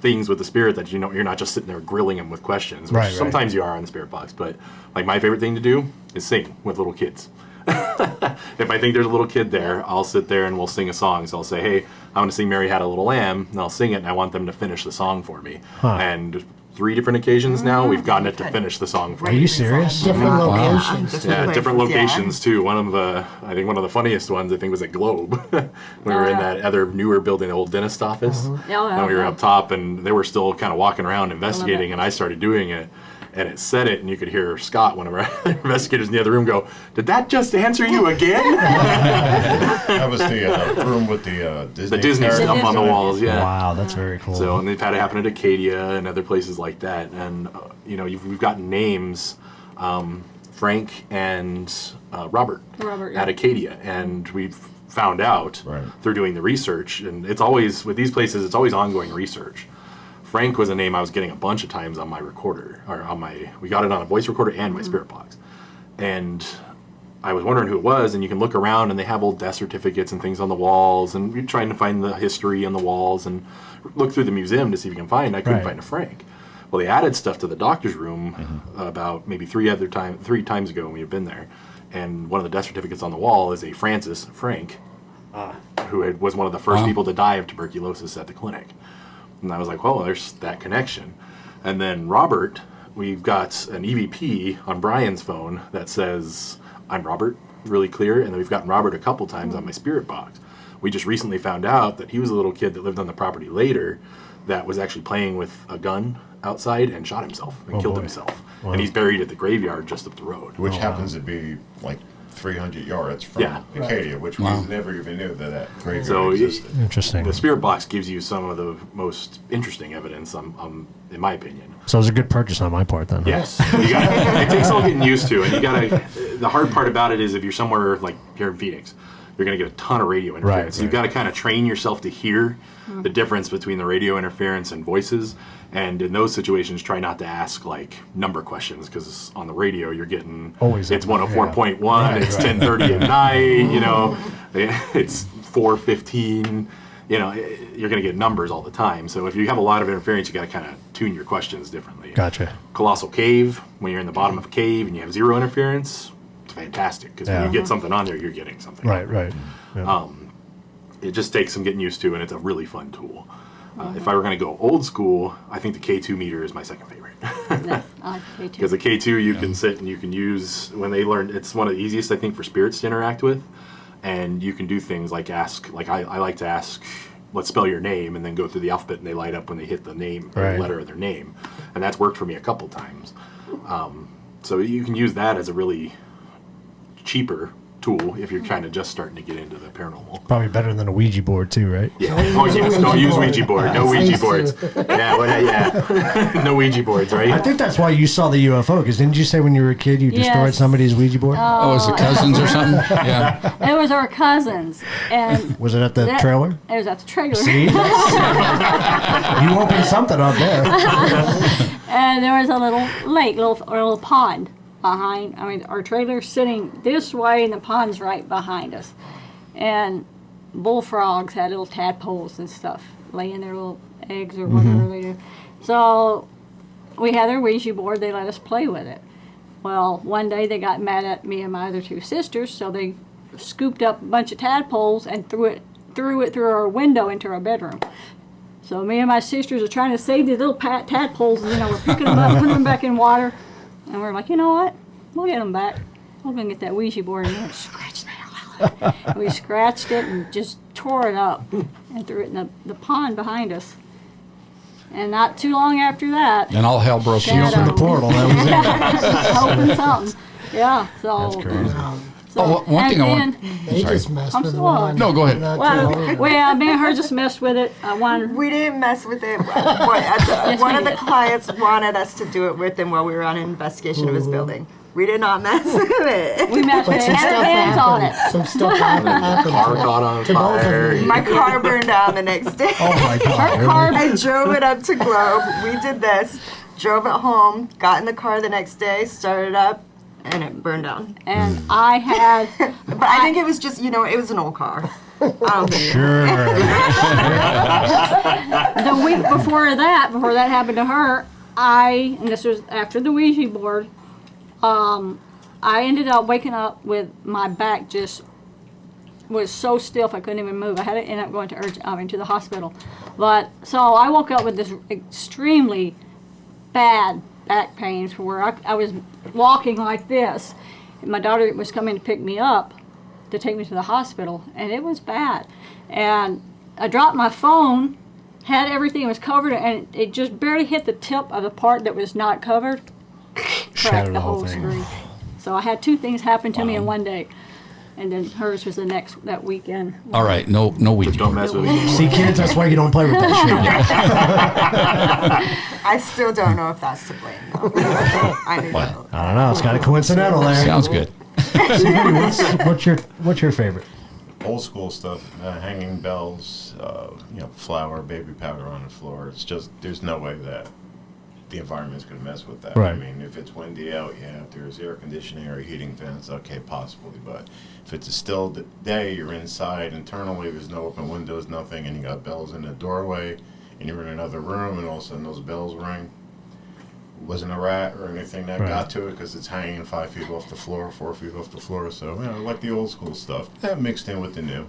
things with the spirit that you're not just sitting there grilling them with questions, which sometimes you are on the spirit box. But like my favorite thing to do is sing with little kids. If I think there's a little kid there, I'll sit there and we'll sing a song. So I'll say, hey, I'm going to sing Mary Had a Little Lamb, and I'll sing it, and I want them to finish the song for me. And 3 different occasions now, we've gotten it to finish the song for me. Are you serious? Different locations. Yeah, different locations too. One of the funniest ones I think was at Globe. We were in that other newer building, the old dentist office. And we were up top, and they were still kind of walking around investigating, and I started doing it. And it said it, and you could hear Scott, one of our investigators in the other room, go, "Did that just answer you again?" That was the room with the Disney stuff on the walls. Yeah. Wow, that's very cool. So, and they've had it happen at Acadia and other places like that. And we've gotten names, Frank and Robert at Acadia, and we've found out through doing the research. And it's always with these places, it's always ongoing research. Frank was a name I was getting a bunch of times on my recorder, we got it on a voice recorder and my spirit box. And I was wondering who it was, and you can look around and they have old death certificates and things on the walls, and you're trying to find the history on the walls and look through the museum to see if you can find. I couldn't find a Frank. Well, they added stuff to the doctor's room about maybe 3 times ago when we had been there. And one of the death certificates on the wall is a Francis Frank, who was one of the first people to die of tuberculosis at the clinic. And I was like, well, there's that connection. And then Robert, we've got an EVP on Brian's phone that says, I'm Robert, really clear. And then we've gotten Robert a couple times on my spirit box. We just recently found out that he was a little kid that lived on the property later that was actually playing with a gun outside and shot himself and killed himself. Wow. And he's buried at the graveyard just up the road. Which happens to be like 300 yards from Acadia, which we never even knew that graveyard existed. Interesting. The spirit box gives you some of the most interesting evidence, in my opinion. So it was a good purchase on my part then. Yes. It takes all getting used to, and the hard part about it is if you're somewhere like here in Phoenix, you're going to get a ton of radio interference. You've got to kind of train yourself to hear the difference between the radio interference and voices. And in those situations, try not to ask like number questions, because on the radio you're getting it's 104.1, it's 10:30 at night, it's 4:15. You're going to get numbers all the time. So if you have a lot of interference, you got to kind of tune your questions differently. Gotcha. Colossal cave, when you're in the bottom of a cave and you have 0 interference, it's fantastic, because when you get something on there, you're getting something. Right. Yeah. It just takes some getting used to, and it's a really fun tool. If I were going to go old school, I think the K2 meter is my second favorite. Because the K2 you can sit and you can use when they learn. It's one of the easiest, I think, for spirits to interact with, and you can do things like ask. Like I like to ask, let's spell your name, and then go through the alphabet, and they light up when they hit the name or the letter of their name, and that's worked for me a couple times. So you can use that as a really cheaper tool if you're kind of just starting to get into the paranormal. Probably better than a Ouija board too, right? Yeah. Oh yes. Don't use Ouija board. No Ouija boards. No Ouija boards, right? I think that's why you saw the UFO. Because didn't you say when you were a kid you destroyed somebody's Ouija board? Was it cousins or something? Yeah. It was our cousins, and was it at the trailer? It was at the trailer. See, you opened something up there. And there was a little lake, little pond behind. Our trailer's sitting this way, and the pond's right behind us. And bullfrogs had little tadpoles and stuff laying their little eggs or whatever they do. So we had their Ouija board. They let us play with it. Well, one day they got mad at me and my other 2 sisters, so they scooped up a bunch of tadpoles and threw it through our window into our bedroom. So me and my sisters are trying to save these little tadpoles. We're picking them up, putting them back in water. And we're like, you know what? We'll get them back. We're going to get that Ouija board and scratch that. And we scratched it and just tore it up and threw it in the pond behind us. And not too long after that. And all hell broke loose. Opened the portal. That was it. Opened something. Yeah. So. That's crazy. One thing I want. They just messed with one. No, go ahead. Well, me and her just messed with it. We didn't mess with it. One of the clients wanted us to do it with him while we were on an investigation of his building. We did not mess with it. We messed with it. It had hands on it. Some stuff happened. Car caught on fire. My car burned down the next day. Oh my God. I drove it up to Globe. We did this. Drove it home. Got in the car the next day. Started up. And it burned down. And I had... But I think it was just, it was an old car. I don't think Sure. The week before that happened to her, and this was after the Ouija board, I ended up waking up with my back just was so stiff I couldn't even move. I had to end up going to the hospital. But so I woke up with this extremely bad back pains where I was walking like this. And my daughter was coming to pick me up to take me to the hospital, and it was bad. And I dropped my phone, had everything, was covered, and it just barely hit the tip of the part that was not covered. Cracked the whole screen. So I had two things happen to me in one day. And then hers was that weekend. All right, no Ouija. Don't mess with it. See, kids, that's why you don't play with that shit. I still don't know if that's to blame, though. I don't know. It's kind of coincidental there. Sounds good. What's your favorite? Old school stuff, hanging bells, flour, baby powder on the floor. It's just, there's no way that the environment's going to mess with that. Right. I mean, if it's windy out, if there's air conditioning or heating fans, okay, possibly. But if it's a still day, you're inside internally, there's no open windows, nothing, and you got bells in the doorway, and you're in another room, and all of a sudden those bells ring. Wasn't a rat or anything that got to it because it's hanging 5 feet off the floor, 4 feet off the floor. So, like the old school stuff, that mixed in with the new.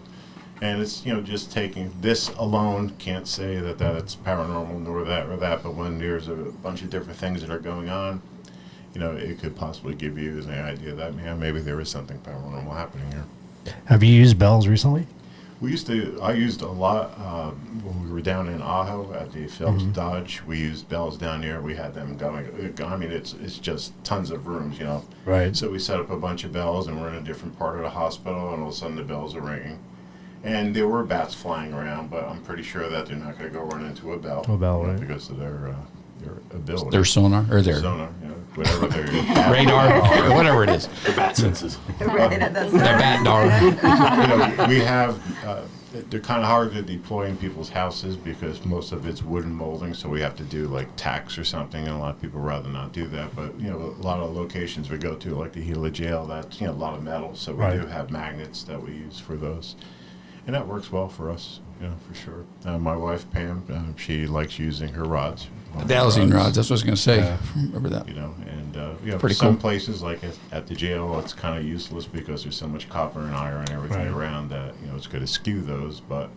And it's, just taking this alone, can't say that it's paranormal nor that or that, but when there's a bunch of different things that are going on, it could possibly give you the idea that, maybe there is something paranormal happening here. Have you used bells recently? I used a lot when we were down in Ajo at the Phelps Dodge. We used bells down there. We had them going. I mean, it's just tons of rooms, Right. So we set up a bunch of bells, and we're in a different part of the hospital, and all of a sudden the bells are ringing. And there were bats flying around, but I'm pretty sure that they're not going to go run into a bell. Right. Because of their ability. Their sonar or their sonar, whatever their radar or whatever it is. Their bat senses. Their bat dog. We have. They're kind of hard to deploy in people's houses because most of it's wooden molding, so we have to do like tacks or something, and a lot of people rather not do that. But a lot of locations we go to, like the Gila Jail, that's a lot of metal, so we do have magnets that we use for those. And that works well for us, for sure. My wife, Pam, she likes using her rods. Dowsing rods, that's what I was going to say. Remember that. And pretty some cool. places, like at the jail, it's kind of useless because there's so much copper and iron and everything around that, it's going to skew those. But,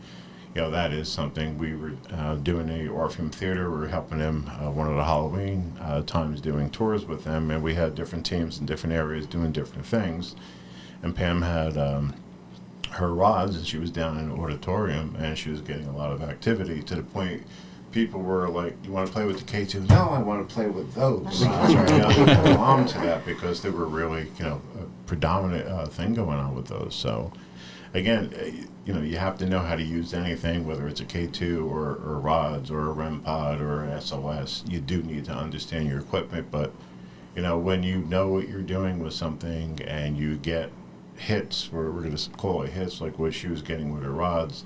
that is something. We were doing a Orpheum Theater. We were helping them one of the Halloween times doing tours with them. And we had different teams in different areas doing different things. And Pam had... her rods, and she was down in the auditorium, and she was getting a lot of activity to the point people were like, "You want to play with the K2?" "No, I want to play with those rods." They hold on to that because they were really, a predominant thing going on with those. So, again, you have to know how to use anything, whether it's a K2 or rods or a REM pod or an SOS. You do need to understand your equipment, but when you know what you're doing with something and you get hits, we're going to call it hits, like what she was getting with her rods,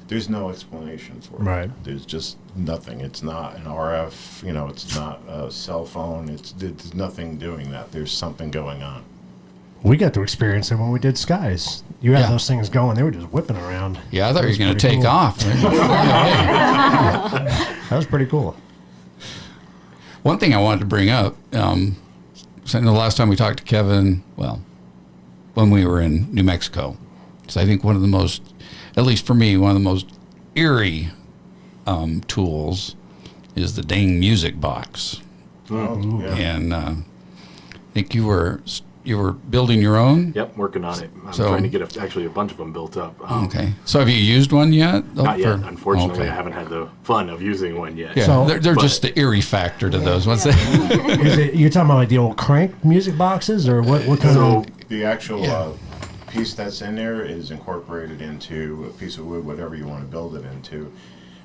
there's no explanation for it. Right. There's just nothing. It's not an RF, it's not a cell phone. There's nothing doing that. There's something going on. We got to experience it when we did Skies. You had those things going. They were just whipping around. Yeah, I thought you were going to take off. That was pretty cool. One thing I wanted to bring up, so the last time we talked to Kevin, when we were in New Mexico. So I think one of the most, at least for me, one of the most eerie tools is the dang music box. Oh, yeah. And I think you were building your own? Yep, working on it. I'm So- trying to get actually a bunch of them built up. Okay. So have you used one yet? Not yet. For- Unfortunately, okay. I haven't had the fun of using one yet. Yeah, So- they're But- just the eerie factor to those ones. You're talking about like the old crank music boxes, or what kind So of? the actual Yeah. piece that's in there is incorporated into a piece of wood, whatever you want to build it into,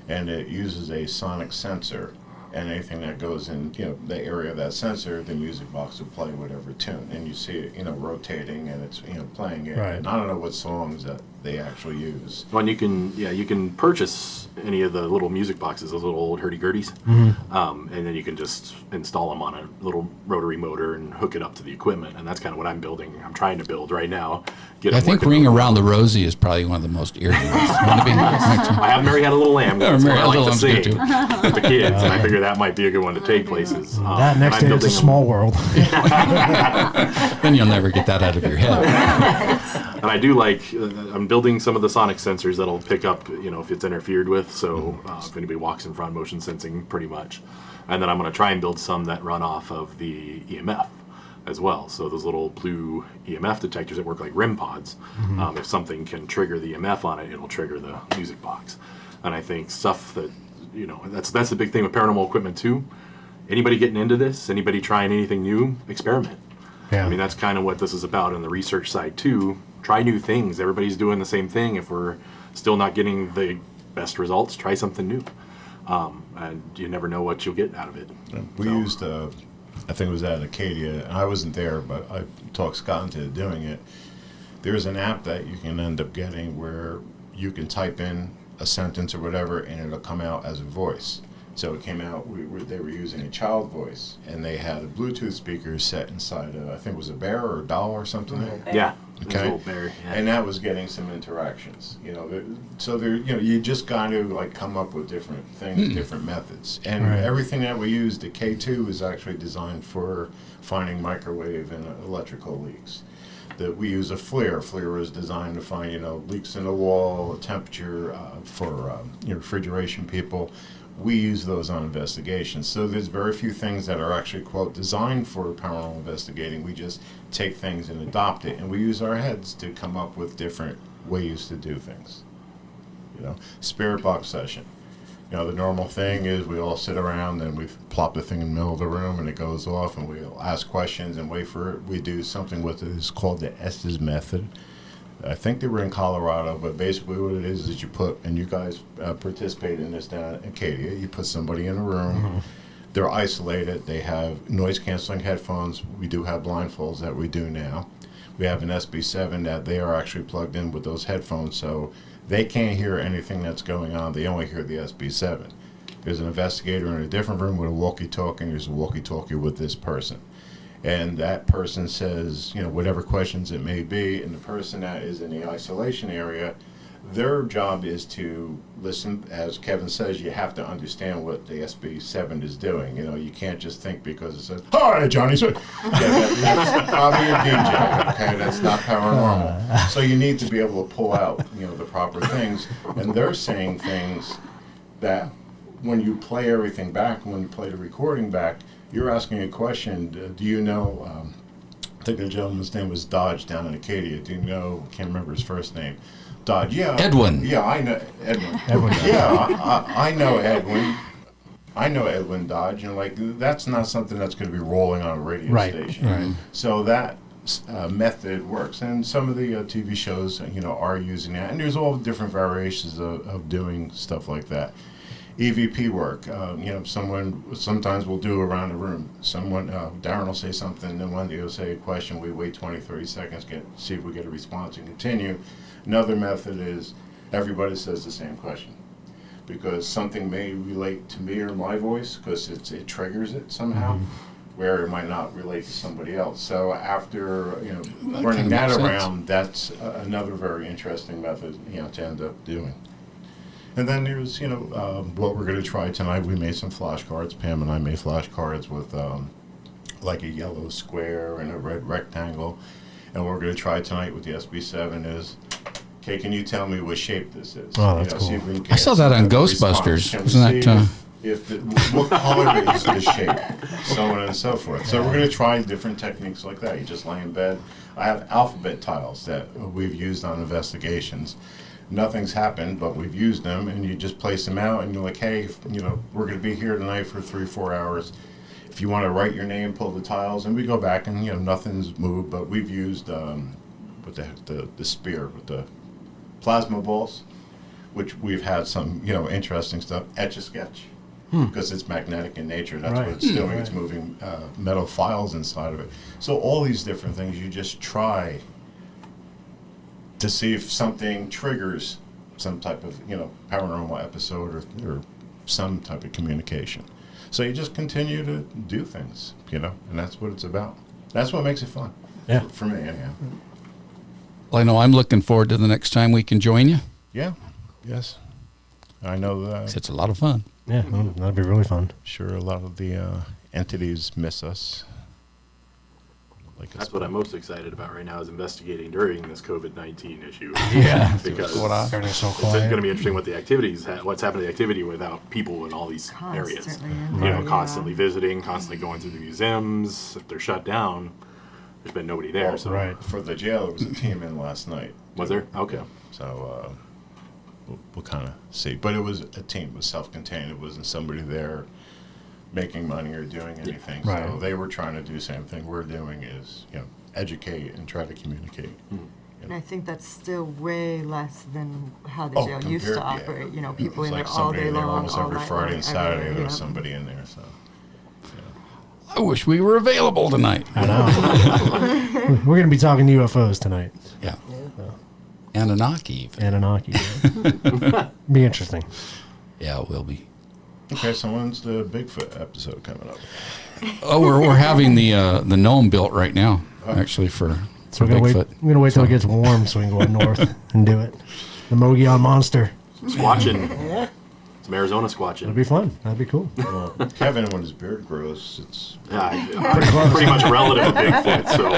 and it uses a sonic sensor. And anything that goes in, the area of that sensor, the music box will play whatever tune, and you see it, rotating, and it's, playing it. Right. And I don't know what songs that they actually use. Well, and you can purchase any of the little music boxes, those little old hurdy-gurdies, and then you can just install them on a little rotary motor and hook it up to the equipment, and that's kind of what I'm building. I'm trying to build right now. I think Ring Around the Rosie is probably one of the most eerie ones. I have Mary Had a Little Lamb. Yeah, That's Mary what I Had a like to Little sing Lamb's good, too. with the kids, and I figure that might be a good one to take places. That next and I'm day, it's a building small world. Then you'll never get that out of your head. And I do I'm building some of the sonic sensors that'll pick up, if it's interfered with. So if anybody walks in front, motion sensing pretty much. And then I'm going to try and build some that run off of the EMF as well. So those little blue EMF detectors that work like REM pods. If something can trigger the EMF on it, it'll trigger the music box. And I think stuff that, that's the big thing with paranormal equipment too. Anybody getting into this, anybody trying anything new, experiment. Yeah. I mean, that's kind of what this is about on the research side too. Try new things. Everybody's doing the same thing. If we're still not getting the best results, try something new. And you never know what you'll get out of it. We used, I think it was at Acadia, and I wasn't there, but I talked Scott into doing it. There's an app that you can end up getting where you can type in a sentence or whatever, and it'll come out as a voice. So it came out, they were using a child voice, and they had a Bluetooth speaker set inside I think it was a bear or a doll or something. Yeah. Okay. Little bear, yeah. And that was getting some interactions. So there, you just got to come up with different things, different methods, and Right. everything that we use. The K2 is actually designed for finding microwave and electrical leaks. That we use a FLIR. FLIR is designed to find leaks in the wall, temperature for refrigeration people. We use those on investigations. So there's very few things that are actually, quote, designed for paranormal investigating. We just take things and adopt it, and we use our heads to come up with different ways to do things. Spirit box session. The normal thing is we all sit around and we plop the thing in the middle of the room and it goes off, and we'll ask questions and wait for it. We do something with it. It's called the Estes method. I think they were in Colorado, but basically what it is you put, and you guys participate in this down at Acadia, you put somebody in a room, they're isolated, they have noise-canceling headphones, we do have blindfolds that we do now. We have an SB7 that they are actually plugged in with those headphones, so they can't hear anything that's going on, they only hear the SB7. There's an investigator in a different room with a walkie-talkie, and there's a walkie-talkie with this person. And that person says, whatever questions it may be, and the person that is in the isolation area, their job is to listen. As Kevin says, you have to understand what the SB7 is doing. You can't just think because it says, "Hi, Johnny." So, that's probably a DJ, okay? That's not paranormal. So you need to be able to pull out, the proper things. And they're saying things that when you play everything back, when you play the recording back, you're asking a question. Do you know, I think the gentleman's name was Dodge down in Acadia. Do you know, can't remember his first name. Dodge, yeah. Edwin. Yeah, I know Edwin. Edwin. Yeah, I know Edwin. I know Edwin Dodge, that's not something that's going to be rolling on a radio station. Right. So that method works, and some of the TV shows, are using that, and there's all different variations of doing stuff like that. EVP work. Someone sometimes will do around the room. Someone, Darren will say something, then one day he'll say a question. We wait 20, 30 seconds, see if we get a response and continue. Another method is everybody says the same question because something may relate to me or my voice because it triggers it somehow, where it might not relate to somebody else. So after running that around, that's another very interesting method to end up doing. And then there's, what we're going to try tonight. We made some flashcards. Pam and I made flashcards with like a yellow square and a red rectangle. And what we're going to try tonight with the SB7 is okay, can you tell me what shape this is? Oh, that's see cool. if we can I saw that on Ghostbusters. Wasn't that? What color is the shape, so on and so forth. So we're going to try different techniques like that. You just lay in bed. I have alphabet tiles that we've used on investigations. Nothing's happened, but we've used them, and you just place them out, and you're like, hey, we're going to be here tonight for 3-4 hours. If you want to write your name, pull the tiles, and we go back, and nothing's moved. But we've used with the spear with the plasma balls, which we've had some interesting stuff. Etch-a-sketch. Because it's magnetic in nature. That's what it's doing. Right. It's moving metal files inside of it. So all these different things, you just try to see if something triggers some type of paranormal episode or some type of communication. So you just continue to do things, and that's what it's about. That's what makes it fun. Yeah. For me, anyhow. Well, I know I'm looking forward to the next time we can join you. Yeah. Yes. I know that. It's a lot of fun. Yeah, that'd be really fun. Sure, a lot of the entities miss us. That's what I'm most excited about right now is investigating during this COVID-19 issue. Yeah, because everything's so it's quiet. going to be interesting what the activities, what's happening to the activity without people in all these areas. Constantly visiting, constantly going through the museums. If they're shut down, there's been nobody there. Well, so right. For the jail, there was a team in last night. Was there? Okay. So we'll kind of see. But it was a team. It was self-contained. It wasn't somebody there making money or doing anything. Right. So they were trying to do the same thing we're doing is, educate and try to communicate. And I think that's still way less than how the jail used to operate. People in there all day long, almost all every night Friday long, and Saturday every there was day. somebody in there. So I wish we were available tonight. I know. We're going to be talking UFOs tonight. Yeah. Anunnaki. Anunnaki. Yeah. Be interesting. Yeah, it will be. Okay, so when's the Bigfoot episode coming up? Oh, we're having the gnome built right now, actually for Bigfoot. We're gonna wait till it gets warm so we can go up north and do it. The Mogollon Monster. Squatching. Some Arizona squatching. It'll be fun. That'd be cool. Well, Kevin, when his beard grows, it's pretty much relative to Bigfoot, so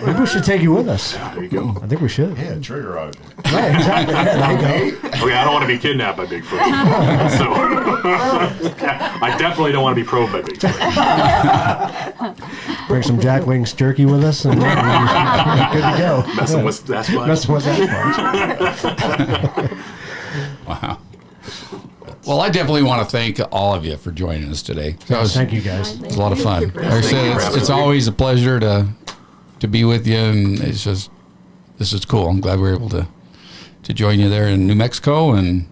Maybe we should take you with us. There you go. I think we should. Yeah, trigger out. Right, exactly. Yeah, there you go. Okay, I don't want to be kidnapped by Bigfoot. So I definitely don't want to be probed by Bigfoot. Bring some Jack Link's jerky with us and we're good to go. Messing with Sasquatch. Messing with Sasquatch. Wow. Well, I definitely want to thank all of you for joining us today. Thank you, guys. It's a lot of fun. Like I said, it's always a pleasure to be with you, and this is cool. I'm glad we were able to join you there in New Mexico and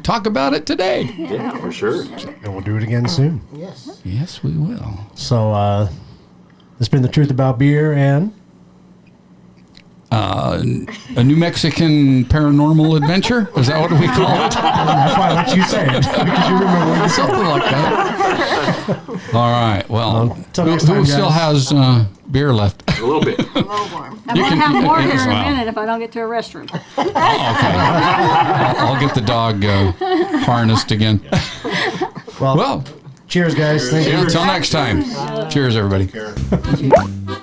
talk about it today. Yeah, for sure. And we'll do it again soon. Yes. Yes, we will. So, this has been The Truth About Beer and a New Mexican paranormal adventure? Is that what we call it? That's why I let you say it. Because you remember when you said Something like that. All right. Well, who still has beer left? A little bit. A little warm. I might have more here in a well. minute if I don't get to a restroom. Oh, okay. I'll get the dog harnessed again. Well, cheers, guys. Thank you. Until next time. Cheers, everybody. Take care.